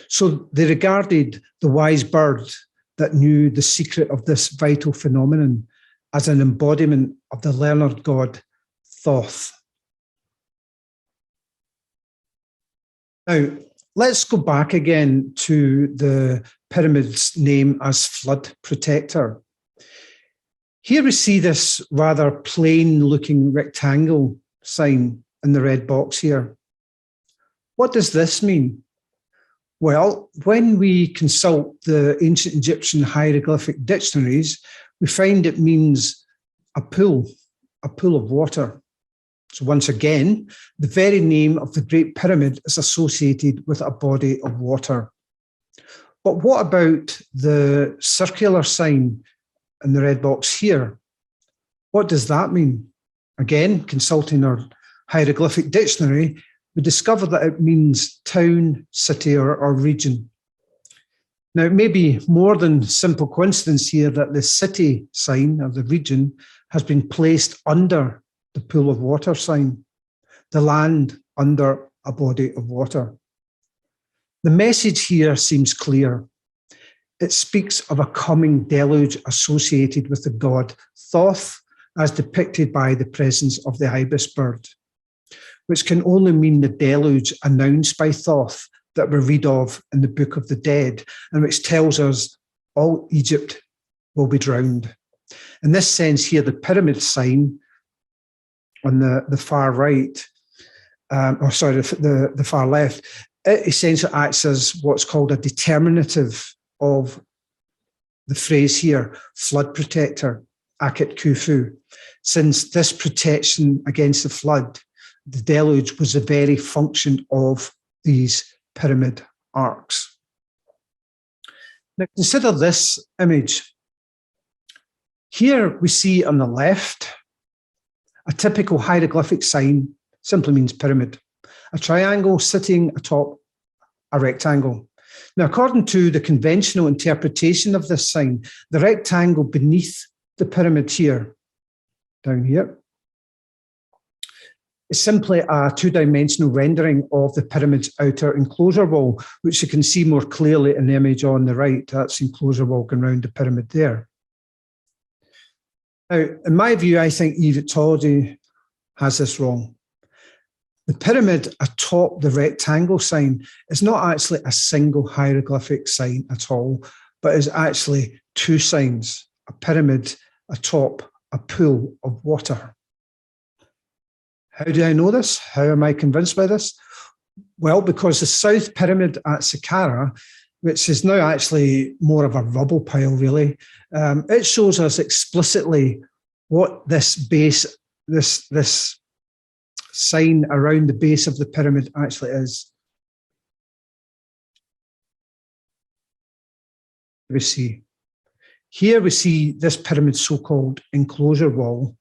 So they regarded the wise bird that knew the secret of this vital phenomenon as an embodiment of the learned god Thoth. Now, let's go back again to the pyramid's name as flood protector. Here we see this rather plain-looking rectangle sign in the red box here. What does this mean? Well, when we consult the ancient Egyptian hieroglyphic dictionaries, we find it means a pool of water. So once again, the very name of the Great Pyramid is associated with a body of water. But what about the circular sign in the red box here? What does that mean? Again, consulting our hieroglyphic dictionary, we discover that it means town, city, or region. Now, it may be more than simple coincidence here that the city sign of the region has been placed under the pool of water sign, the land under a body of water. The message here seems clear. It speaks of a coming deluge associated with the god Thoth, as depicted by the presence of the ibis bird, which can only mean the deluge announced by Thoth that we read of in the Book of the Dead, and which tells us all Egypt will be drowned. In this sense here, the pyramid sign on the far right, the far left, it essentially acts as what's called a determinative of the phrase here, flood protector, Akhet Khufu, since this protection against the flood, the deluge, was the very function of these pyramid arcs. Now consider this image. Here we see on the left, a typical hieroglyphic sign, simply means pyramid. A triangle sitting atop a rectangle. Now, according to the conventional interpretation of this sign, the rectangle beneath the pyramid here, down here, is simply a two-dimensional rendering of the pyramid's outer enclosure wall, which you can see more clearly in the image on the right. That's the enclosure wall going around the pyramid there. Now, in my view, I think Egyptology has this wrong. The pyramid atop the rectangle sign is not actually a single hieroglyphic sign at all, but is actually two signs, a pyramid atop a pool of water. How do I know this? How am I convinced by this? Well, because the South Pyramid at Saqqara, which is now actually more of a rubble pile, really, it shows us explicitly what this base, this sign around the base of the pyramid actually is. We see here, we see this pyramid's so-called enclosure wall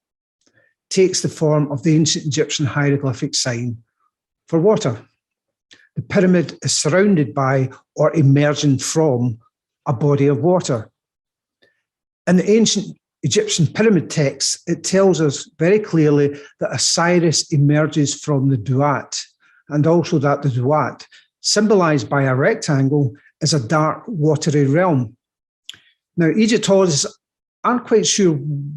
takes the form of the ancient Egyptian hieroglyphic sign for water. The pyramid is surrounded by or emerging from a body of water. In the ancient Egyptian pyramid texts, it tells us very clearly that Osiris emerges from the Duat, and also that the Duat, symbolized by a rectangle, is a dark, watery realm. Now, Egyptologists aren't quite sure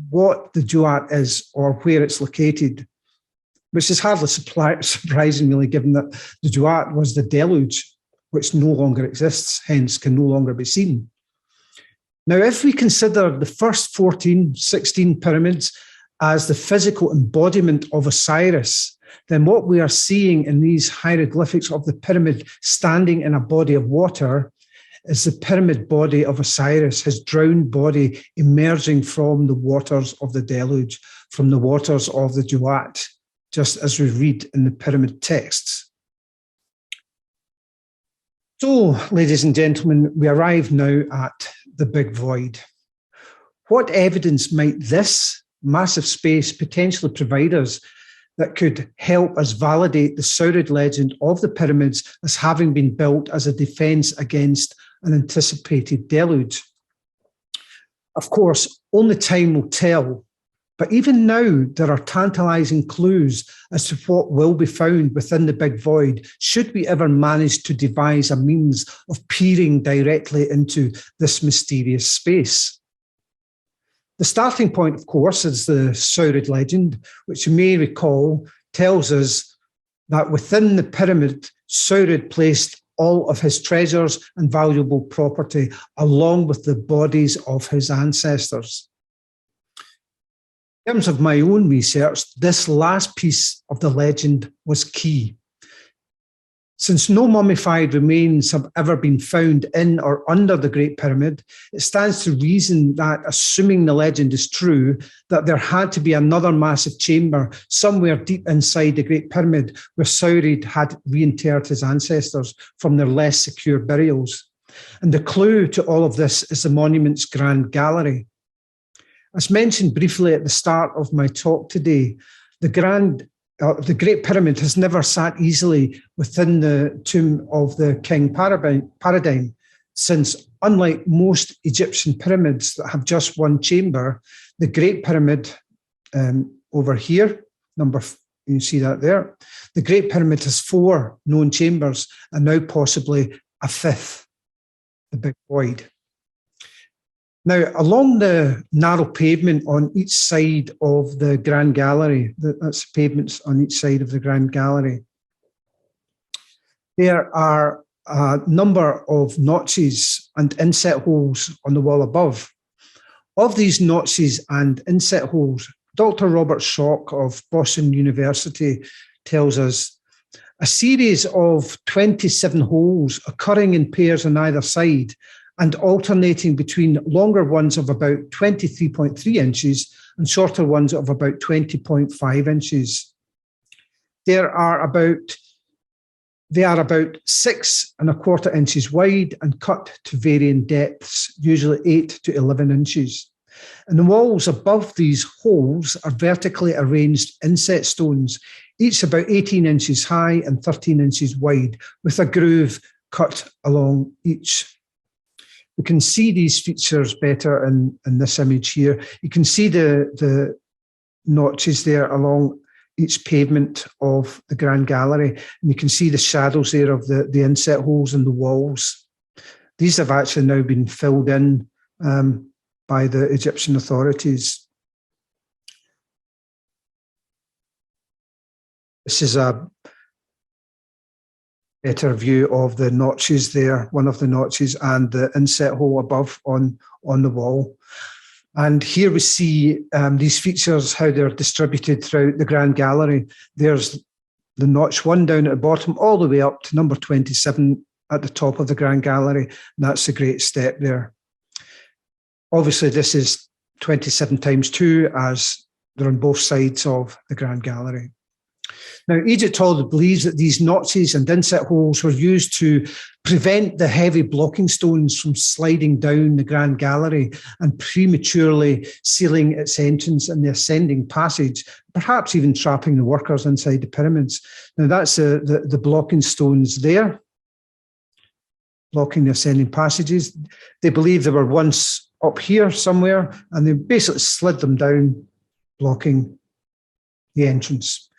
what the Duat is or where it's located, which is hardly surprising, really, given that the Duat was the deluge, which no longer exists, hence can no longer be seen. Now, if we consider the first 14, 16 pyramids as the physical embodiment of Osiris, then what we are seeing in these hieroglyphics of the pyramid standing in a body of water is the pyramid body of Osiris, his drowned body emerging from the waters of the deluge, from the waters of the Duat, just as we read in the pyramid texts. So, ladies and gentlemen, we arrive now at the big void. What evidence might this massive space potentially provide us that could help us validate the Saurid legend of the pyramids as having been built as a defense against an anticipated deluge? Of course, only time will tell. But even now, there are tantalizing clues as to what will be found within the big void, should we ever manage to devise a means of peering directly into this mysterious space. The starting point, of course, is the Saurid legend, which you may recall tells us that within the pyramid, Saurid placed all of his treasures and valuable property, along with the bodies of his ancestors. In terms of my own research, this last piece of the legend was key. Since no mummified remains have ever been found in or under the Great Pyramid, it stands to reason that, assuming the legend is true, that there had to be another massive chamber somewhere deep inside the Great Pyramid where Saurid had reinterred his ancestors from their less secure burials. And the clue to all of this is the monument's grand gallery. As mentioned briefly at the start of my talk today, the Great Pyramid has never sat easily within the tomb of the King Paradigm, since unlike most Egyptian pyramids that have just one chamber, the Great Pyramid over here, you see that there, the Great Pyramid has 4 known chambers and now possibly a 5th, the big void. Now, along the narrow pavement on each side of the Grand Gallery, that's pavements on each side of the Grand Gallery, there are a number of notches and inset holes on the wall above. Of these notches and inset holes, Dr. Robert Schoch of Boston University tells us a series of 27 holes occurring in pairs on either side and alternating between longer ones of about 23.3 inches and shorter ones of about 20.5 inches. They are about 6¼ inches wide and cut to varying depths, usually 8 to 11 inches. And the walls above these holes are vertically arranged inset stones, each about 18 inches high and 13 inches wide, with a groove cut along each. We can see these features better in this image here. You can see the notches there along each pavement of the Grand Gallery, and you can see the shadows there of the inset holes in the walls. These have actually now been filled in by the Egyptian authorities. This is a better view of the notches there, one of the notches, and the inset hole above on the wall. And here we see these features, how they're distributed throughout the Grand Gallery. There's the notch 1 down at the bottom, all the way up to number 27 at the top of the Grand Gallery. And that's a great step there. Obviously, this is 27 times 2, as they're on both sides of the Grand Gallery. Now, Egyptology believes that these notches and inset holes were used to prevent the heavy blocking stones from sliding down the Grand Gallery and prematurely sealing its entrance and the ascending passage, perhaps even trapping the workers inside the pyramids. Now, that's the blocking stones there, blocking the ascending passages. They believe they were once up here somewhere, and they basically slid them down, blocking the entrance.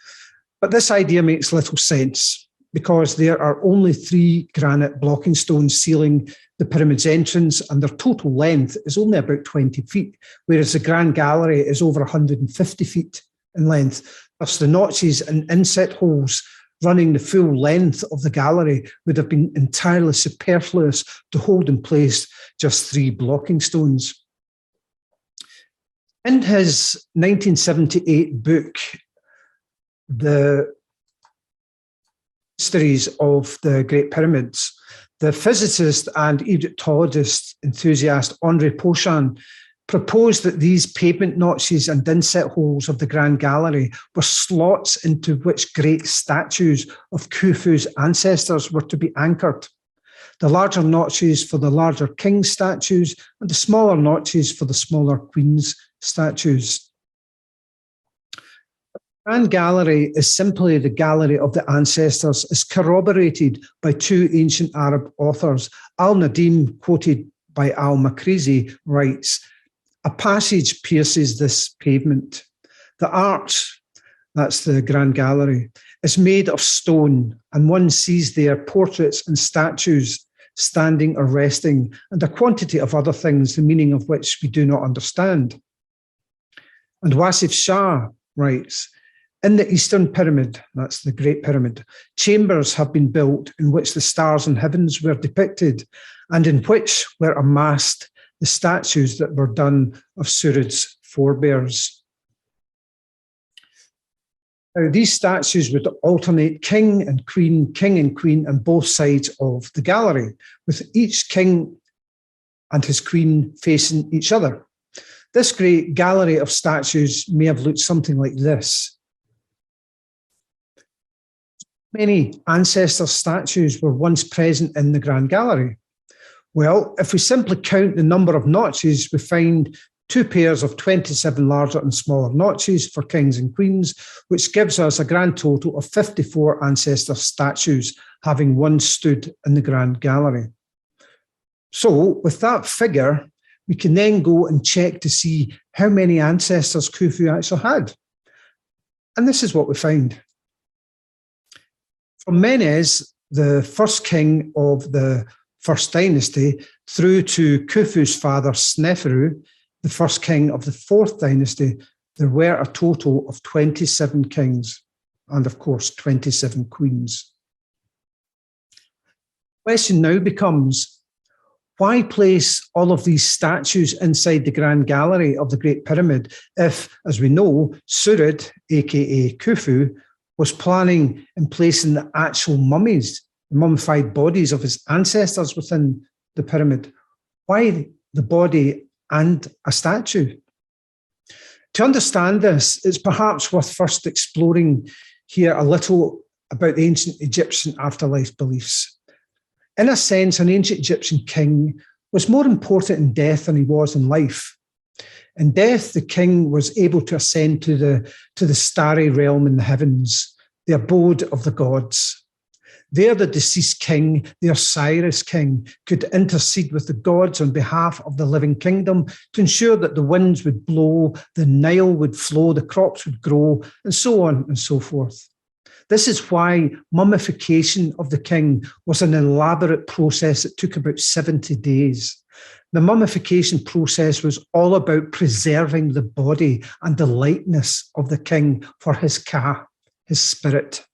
But this idea makes little sense, because there are only 3 granite blocking stones sealing the pyramid's entrance, and their total length is only about 20 feet, whereas the Grand Gallery is over 150 feet in length. Thus, the notches and inset holes running the full length of the gallery would have been entirely superfluous to hold in place just 3 blocking stones. In his 1978 book, The Mysteries of the Great Pyramids, the physicist and Egyptologist enthusiast André Pochon proposed that these pavement notches and inset holes of the Grand Gallery were slots into which great statues of Khufu's ancestors were to be anchored. The larger notches for the larger king statues, and the smaller notches for the smaller queen's statues. Grand Gallery is simply the gallery of the ancestors, is corroborated by 2 ancient Arab authors. Al-Nadim, quoted by Al-Makrizi, writes, "A passage pierces this pavement. The arch," that's the Grand Gallery, "is made of stone, and one sees there portraits and statues standing or resting, and a quantity of other things, the meaning of which we do not understand." And Wasif Shah writes, "In the Eastern Pyramid," that's the Great Pyramid, "chambers have been built in which the stars and heavens were depicted, and in which were amassed the statues that were done of Surid's forebears." Now, these statues would alternate king and queen on both sides of the gallery, with each king and his queen facing each other. This great gallery of statues may have looked something like this. Many ancestor statues were once present in the Grand Gallery. Well, if we simply count the number of notches, we find 2 pairs of 27 larger and smaller notches for kings and queens, which gives us a grand total of 54 ancestor statues, having once stood in the Grand Gallery. So, with that figure, we can then go and check to see how many ancestors Khufu actually had. And this is what we find. From Menes, the first king of the first dynasty, through to Khufu's father Sneferu, the first king of the 4th dynasty, there were a total of 27 kings and, of course, 27 queens. The question now becomes, why place all of these statues inside the Grand Gallery of the Great Pyramid if, as we know, Surid, aka Khufu, was planning in placing the actual mummies, the mummified bodies of his ancestors within the pyramid? Why the body and a statue? To understand this, it's perhaps worth first exploring here a little about the ancient Egyptian afterlife beliefs. In a sense, an ancient Egyptian king was more important in death than he was in life. In death, the king was able to ascend to the starry realm in the heavens, the abode of the gods. There, the deceased king, the Osiris king, could intercede with the gods on behalf of the living kingdom to ensure that the winds would blow, the Nile would flow, the crops would grow, and so on and so forth. This is why mummification of the king was an elaborate process that took about 70 days. The mummification process was all about preserving the body and the likeness of the king for his Ka, his spirit.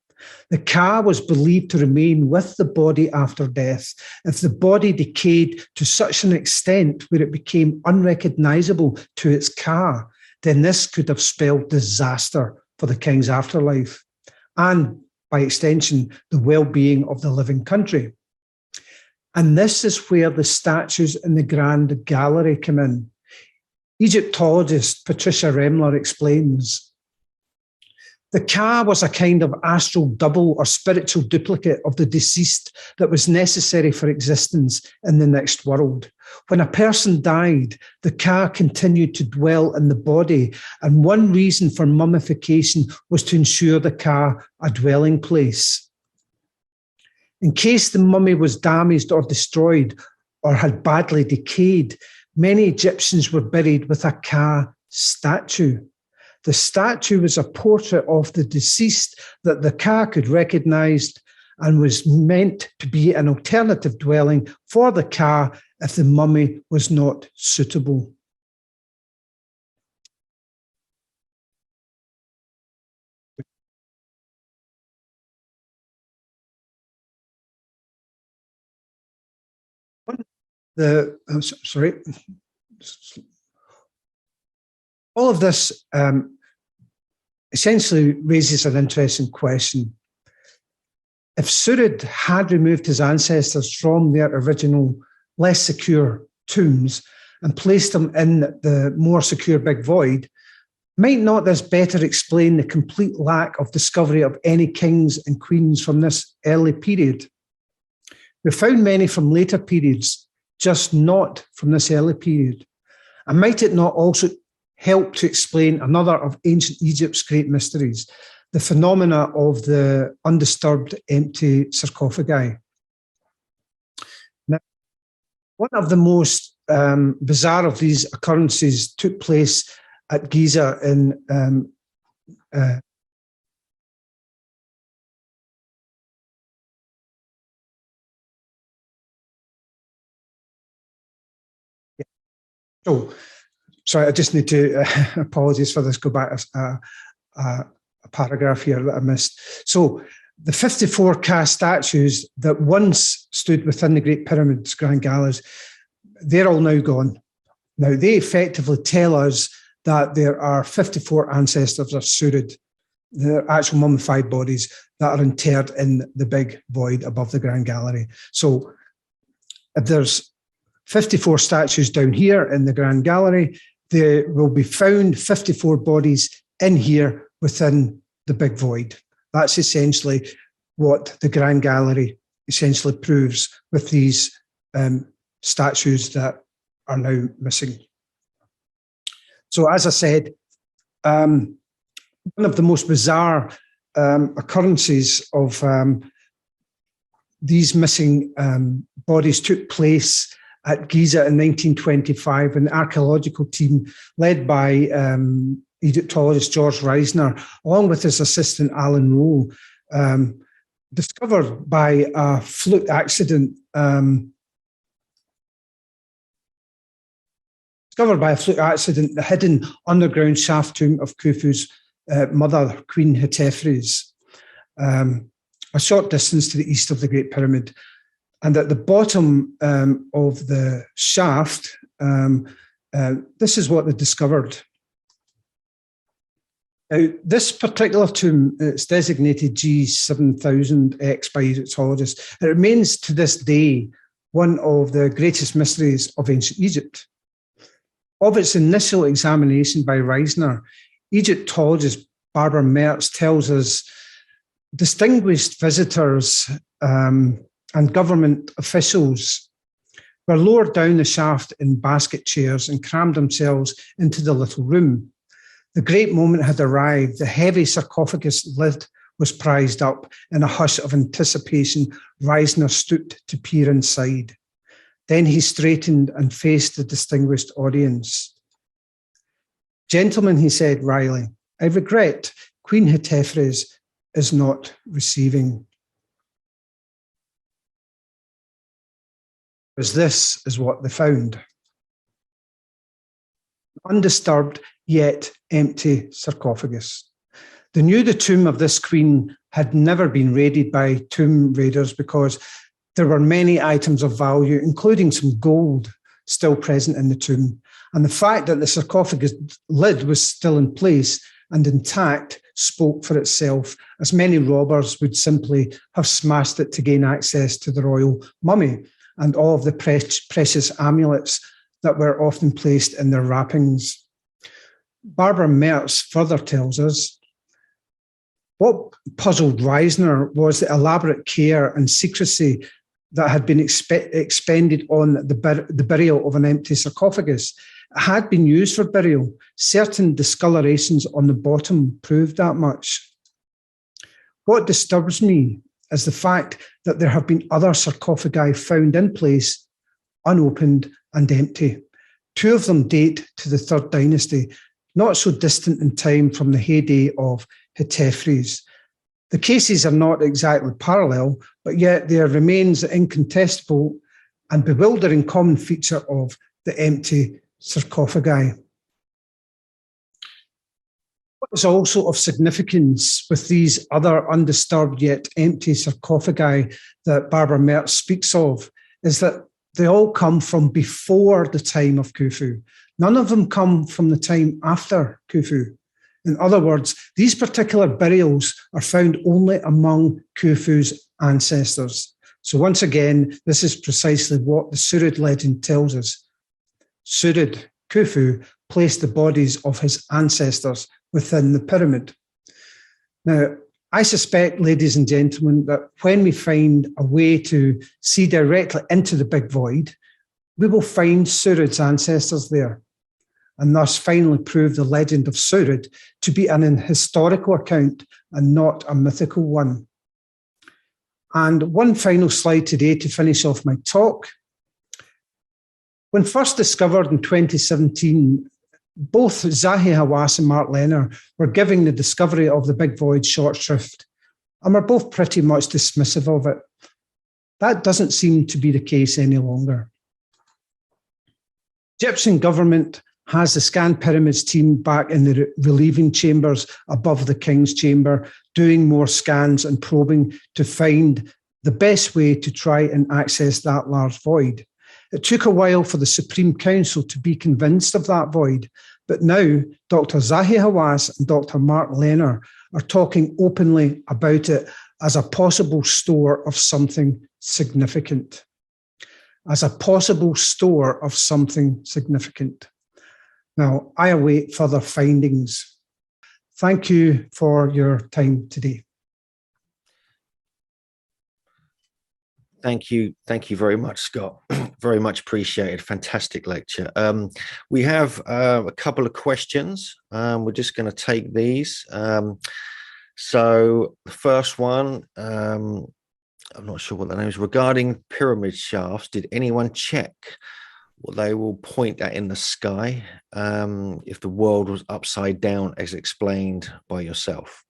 The Ka was believed to remain with the body after death. If the body decayed to such an extent where it became unrecognisable to its Ka, then this could have spelled disaster for the king's afterlife. And by extension, the well-being of the living country. And this is where the statues in the Grand Gallery come in. Egyptologist Patricia Remler explains, the Ka was a kind of astral double or spiritual duplicate of the deceased that was necessary for existence in the next world. When a person died, the Ka continued to dwell in the body, and one reason for mummification was to ensure the Ka a dwelling place. In case the mummy was damaged or destroyed or had badly decayed, many Egyptians were buried with a Ka statue. The statue was a portrait of the deceased that the Ka could recognise and was meant to be an alternative dwelling for the Ka if the mummy was not suitable. All of this essentially raises an interesting question. If Surid had removed his ancestors from their original, less secure tombs and placed them in the more secure Big Void, might not this better explain the complete lack of discovery of any kings and queens from this early period? We found many from later periods, just not from this early period. And might it not also help to explain another of ancient Egypt's great mysteries, the phenomena of the undisturbed empty sarcophagi? Now, one of the most bizarre of these occurrences took place at Giza in sorry, I just need to, apologies for this, go back a paragraph here that I missed. So the 54 Ka statues that once stood within the Great Pyramid's Grand Galleries, they're all now gone. Now, they effectively tell us that there are 54 ancestors of Surid, the actual mummified bodies that are interred in the Big Void above the Grand Gallery. So if there's 54 statues down here in the Grand Gallery, there will be found 54 bodies in here within the Big Void. That's essentially what the Grand Gallery essentially proves with these statues that are now missing. So as I said, one of the most bizarre occurrences of these missing bodies took place at Giza in 1925, an archaeological team led by Egyptologist George Reisner, along with his assistant Alan Rowe, discovered by a fluke accident the hidden underground shaft tomb of Khufu's mother, Queen Hetepheres, a short distance to the east of the Great Pyramid. And at the bottom of the shaft, this is what they discovered. Now, this particular tomb is designated G7000X by Egyptologists. It remains to this day one of the greatest mysteries of ancient Egypt. Of its initial examination by Reisner, Egyptologist Barbara Mertz tells us distinguished visitors and government officials were lowered down the shaft in basket chairs and crammed themselves into the little room. The great moment had arrived. The heavy sarcophagus lid was prized up. In a hush of anticipation, Reisner stooped to peer inside. Then he straightened and faced the distinguished audience. Gentlemen, he said wryly, I regret Queen Hetepheres is not receiving. Because this is what they found. Undisturbed yet empty sarcophagus. They knew the tomb of this queen had never been raided by tomb raiders because there were many items of value, including some gold, still present in the tomb. And the fact that the sarcophagus lid was still in place and intact spoke for itself, as many robbers would simply have smashed it to gain access to the royal mummy and all of the precious amulets that were often placed in their wrappings. Barbara Mertz further tells us, what puzzled Reisner was the elaborate care and secrecy that had been expended on the burial of an empty sarcophagus. It had been used for burial. Certain discolorations on the bottom proved that much. What disturbs me is the fact that there have been other sarcophagi found in place, unopened and empty. 2 of them date to the 3rd dynasty, not so distant in time from the heyday of Hetepheres. The cases are not exactly parallel, but yet there remains the incontestable and bewildering common feature of the empty sarcophagi. What is also of significance with these other undisturbed yet empty sarcophagi that Barbara Mertz speaks of is that they all come from before the time of Khufu. None of them come from the time after Khufu. In other words, these particular burials are found only among Khufu's ancestors. So once again, this is precisely what the Surid legend tells us. Surid, Khufu, placed the bodies of his ancestors within the pyramid. Now, I suspect, ladies and gentlemen, that when we find a way to see directly into the big void, we will find Surid's ancestors there, and thus finally prove the legend of Surid to be an historical account and not a mythical one. And one final slide today to finish off my talk. When first discovered in 2017, both Zahi Hawass and Mark Lehner were giving the discovery of the big void short shrift, and were both pretty much dismissive of it. That doesn't seem to be the case any longer. Egyptian government has the Scan Pyramids team back in the relieving chambers above the King's Chamber, doing more scans and probing to find the best way to try and access that large void. It took a while for the Supreme Council to be convinced of that void, but now Dr. Zahi Hawass and Dr. Mark Lehner are talking openly about it as a possible store of something significant. As a possible store of something significant. Now, I await further findings. Thank you for your time today. Thank you very much, Scott. Very much appreciated. Fantastic lecture. We have a couple of questions. We're just going to take these. So the first one, I'm not sure what the name is. Regarding pyramid shafts, did anyone check what they will point at in the sky if the world was upside down, as explained by yourself?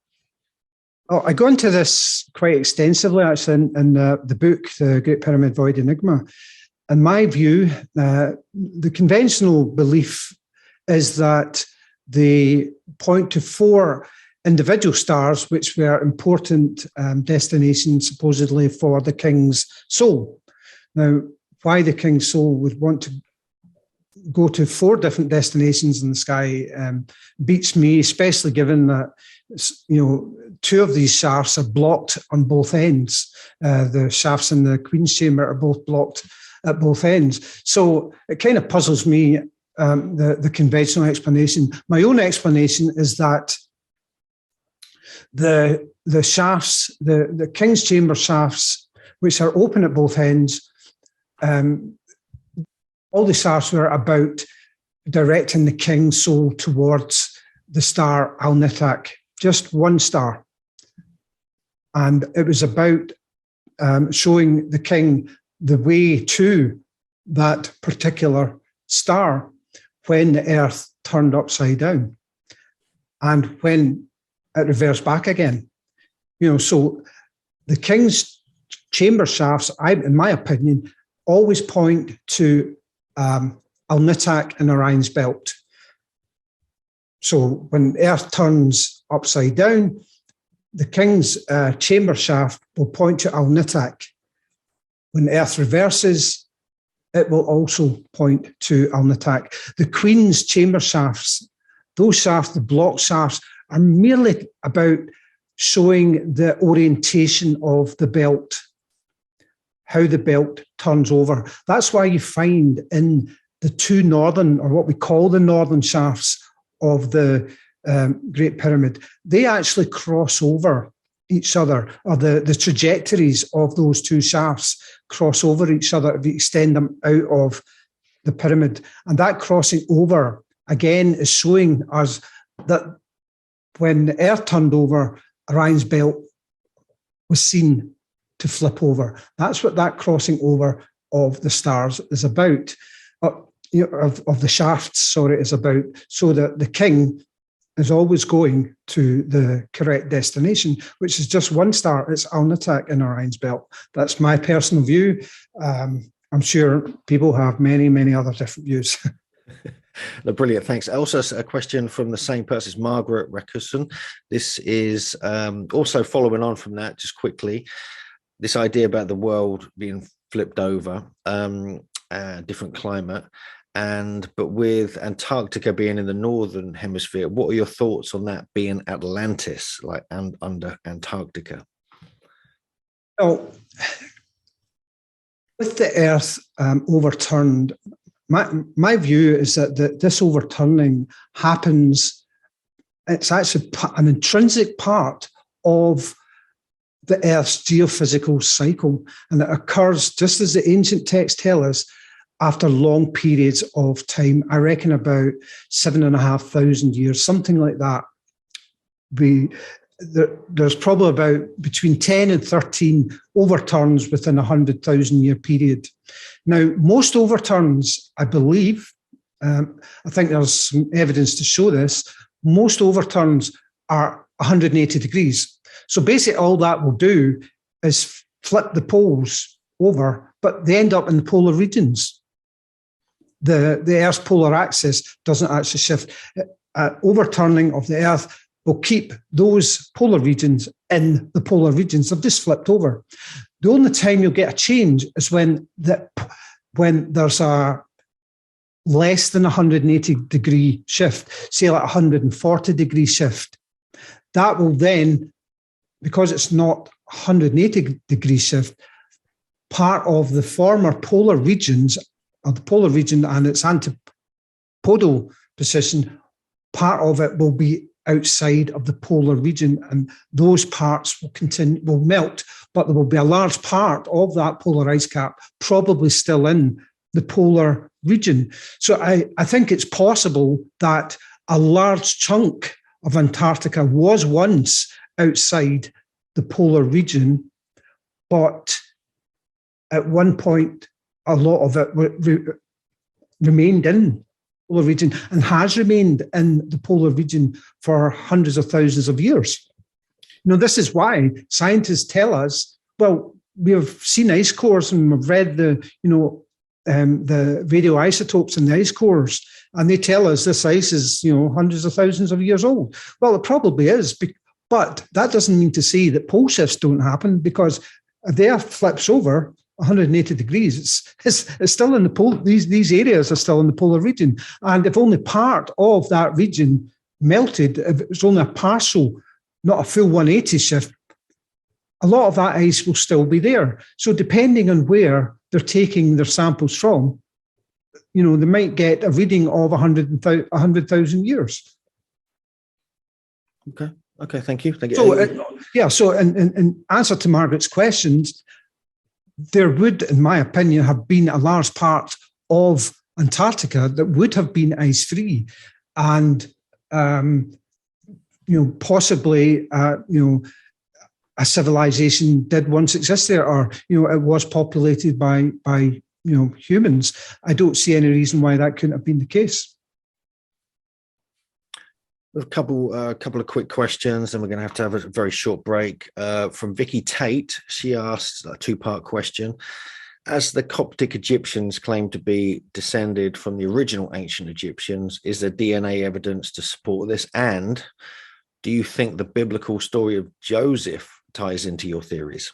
Oh, I go into this quite extensively, actually, in the book, The Great Pyramid Void Enigma. In my view, the conventional belief is that they point to 4 individual stars, which were important destinations, supposedly, for the king's soul. Now, why the king's soul would want to go to 4 different destinations in the sky beats me, especially given that 2 of these shafts are blocked on both ends. The shafts in the Queen's Chamber are both blocked at both ends. So it kind of puzzles me, the conventional explanation. My own explanation is that the shafts, the King's Chamber shafts, which are open at both ends, all the shafts were about directing the king's soul towards the star Al-Nitak, just one star. And it was about showing the king the way to that particular star when the earth turned upside down and when it reversed back again. So the king's chamber shafts, in my opinion, always point to Al-Nitak and Orion's belt. So when earth turns upside down, the king's chamber shaft will point to Al-Nitak. When earth reverses, it will also point to Al-Nitak. The queen's chamber shafts, those shafts, the block shafts, are merely about showing the orientation of the belt, how the belt turns over. That's why you find in the two northern, or what we call the northern shafts of the Great Pyramid, they actually cross over each other, or the trajectories of those two shafts cross over each other if you extend them out of the pyramid. And that crossing over, again, is showing us that when the Earth turned over, Orion's belt was seen to flip over. That's what that crossing over of the stars is about, of the shafts, sorry, is about, so that the king is always going to the correct destination, which is just one star. It's Alnitak in Orion's belt. That's my personal view. I'm sure people have many, many other different views. No, brilliant. Thanks. Also, a question from the same person, Margaret Rakusen. This is also following on from that, just quickly, this idea about the world being flipped over, different climate, but with Antarctica being in the northern hemisphere, what are your thoughts on that being Atlantis, like, and under Antarctica? Well, with the Earth overturned, my view is that this overturning happens, it's actually an intrinsic part of the Earth's geophysical cycle, and it occurs, just as the ancient texts tell us, after long periods of time. I reckon about 7,500 years, something like that. There's probably about between 10 and 13 overturns within a 100,000-year period. Now, most overturns, I believe, I think there's some evidence to show this, most overturns are 180 degrees. So basically all that will do is flip the poles over, but they end up in the polar regions. The Earth's polar axis doesn't actually shift. Overturning of the Earth will keep those polar regions in the polar regions. They've just flipped over. The only time you'll get a change is when there's a less than 180 degree shift, say like 140 degree shift. That will then, because it's not 180 degree shift, part of the former polar regions, or the polar region and its antipodal position, part of it will be outside of the polar region, and those parts will melt, but there will be a large part of that polar ice cap probably still in the polar region. So I think it's possible that a large chunk of Antarctica was once outside the polar region, but at one point a lot of it remained in the polar region and has remained in the polar region for hundreds of thousands of years. This is why scientists tell us, well, we have seen ice cores and we've read the radioisotopes in the ice cores, and they tell us this ice is, hundreds of thousands of years old. Well, it probably is, but that doesn't mean to say that pole shifts don't happen, because if the Earth flips over 180 degrees, it's still in the pole. These areas are still in the polar region, and if only part of that region melted, if it was only a partial, not a full 180 shift, a lot of that ice will still be there. So depending on where they're taking their samples from, they might get a reading of 100,000 years. Okay, thank you. So in answer to Margaret's questions, there would, in my opinion, have been a large part of Antarctica that would have been ice-free, and possibly a civilization did once exist there, or it was populated by humans. I don't see any reason why that couldn't have been the case. A couple of quick questions, and we're going to have a very short break. From Vicky Tate, she asked a two-part question. As the Coptic Egyptians claim to be descended from the original ancient Egyptians, is there DNA evidence to support this? And do you think the biblical story of Joseph ties into your theories?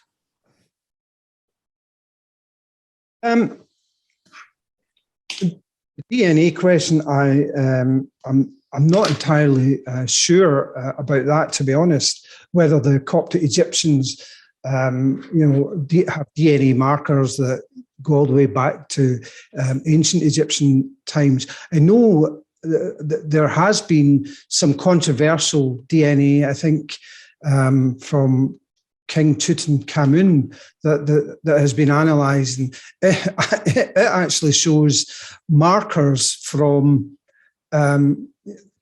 The DNA question, I'm not entirely sure about that, to be honest. Whether the Coptic Egyptians, have DNA markers that go all the way back to ancient Egyptian times. I know there has been some controversial DNA, I think, from King Tutankhamun that has been analysed, and it actually shows markers from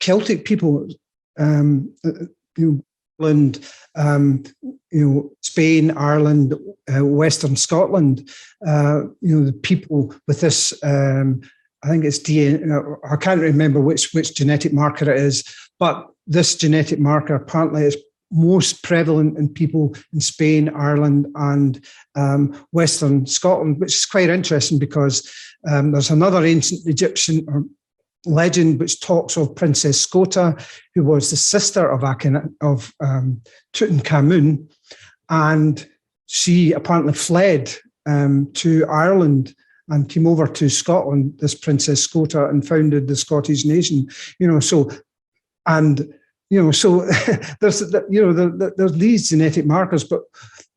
Celtic people, England, Spain, Ireland, Western Scotland. The people with this. I think it's DNA. I can't remember which genetic marker it is, but this genetic marker apparently is most prevalent in people in Spain, Ireland, and Western Scotland, which is quite interesting because there's another ancient Egyptian legend which talks of Princess Skota, who was the sister of Tutankhamun, and she apparently fled to Ireland and came over to Scotland, this Princess Skota, and founded the Scottish nation. So there's there's these genetic markers, but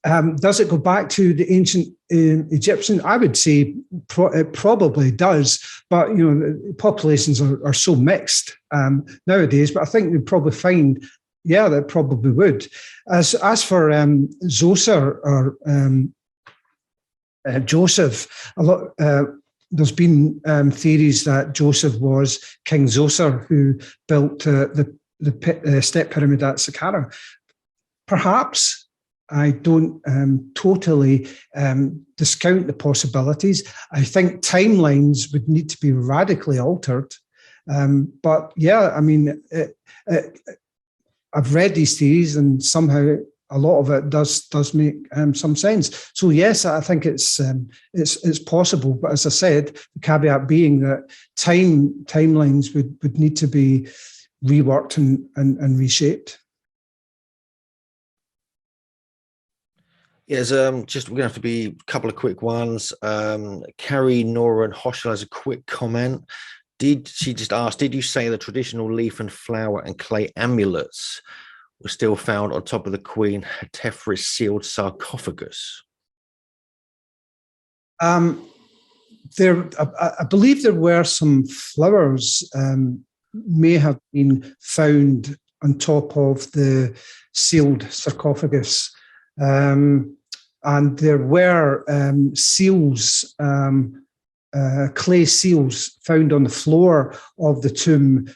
does it go back to the ancient Egyptian? I would say it probably does, but populations are so mixed nowadays. But I think we'd probably find, that probably would. As for Zoser or Joseph, a lot. There's been theories that Joseph was King Zoser, who built the step pyramid at Saqqara. Perhaps. I don't totally discount the possibilities. I think timelines would need to be radically altered. But I've read these theories, and somehow a lot of it does make some sense. So yes, I think it's possible. But as I said, the caveat being that timelines would need to be reworked and reshaped. Yes, we're gonna have to be a couple of quick ones. Carrie, Nora, and Hoshel has a quick comment. She just asked, did you say the traditional leaf and flower and clay amulets were still found on top of the Queen Hatepheris sealed sarcophagus? I believe there were some flowers may have been found on top of the sealed sarcophagus. And there were seals, clay seals found on the floor of the tomb,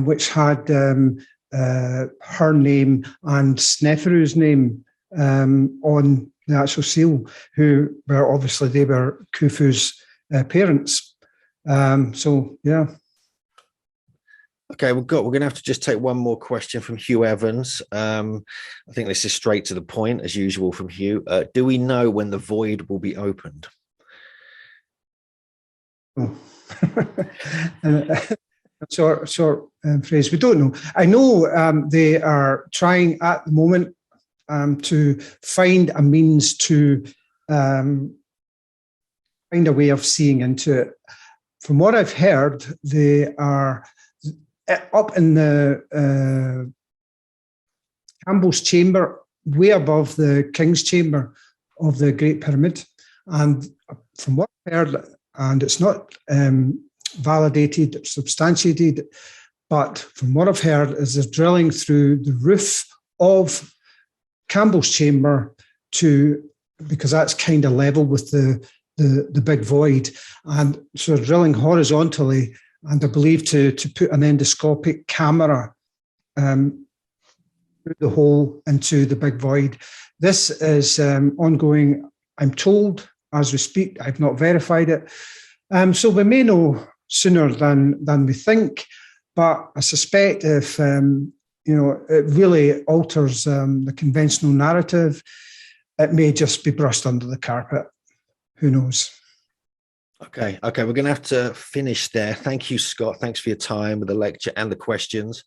which had her name and Sneferu's name on the actual seal, who were obviously, they were Khufu's parents. So, yeah. Okay, we're going to have to just take one more question from Hugh Evans. I think this is straight to the point, as usual, from Hugh. Do we know when the void will be opened? Oh. short phrase. We don't know. I know they are trying at the moment to find a means to find a way of seeing into it. From what I've heard, they are up in the Campbell's chamber, way above the King's chamber of the Great Pyramid. And from what I've heard, and it's not validated, substantiated, but from what I've heard is they're drilling through the roof of Campbell's chamber because that's kind of level with the big void. And so they're drilling horizontally, and I believe to put an endoscopic camera through the hole into the big void. This is ongoing, I'm told, as we speak. I've not verified it. So we may know sooner than we think, but I suspect if it really alters the conventional narrative, it may just be brushed under the carpet. Who knows? Okay, we're going to have to finish there. Thank you, Scott. Thanks for your time with the lecture and the questions.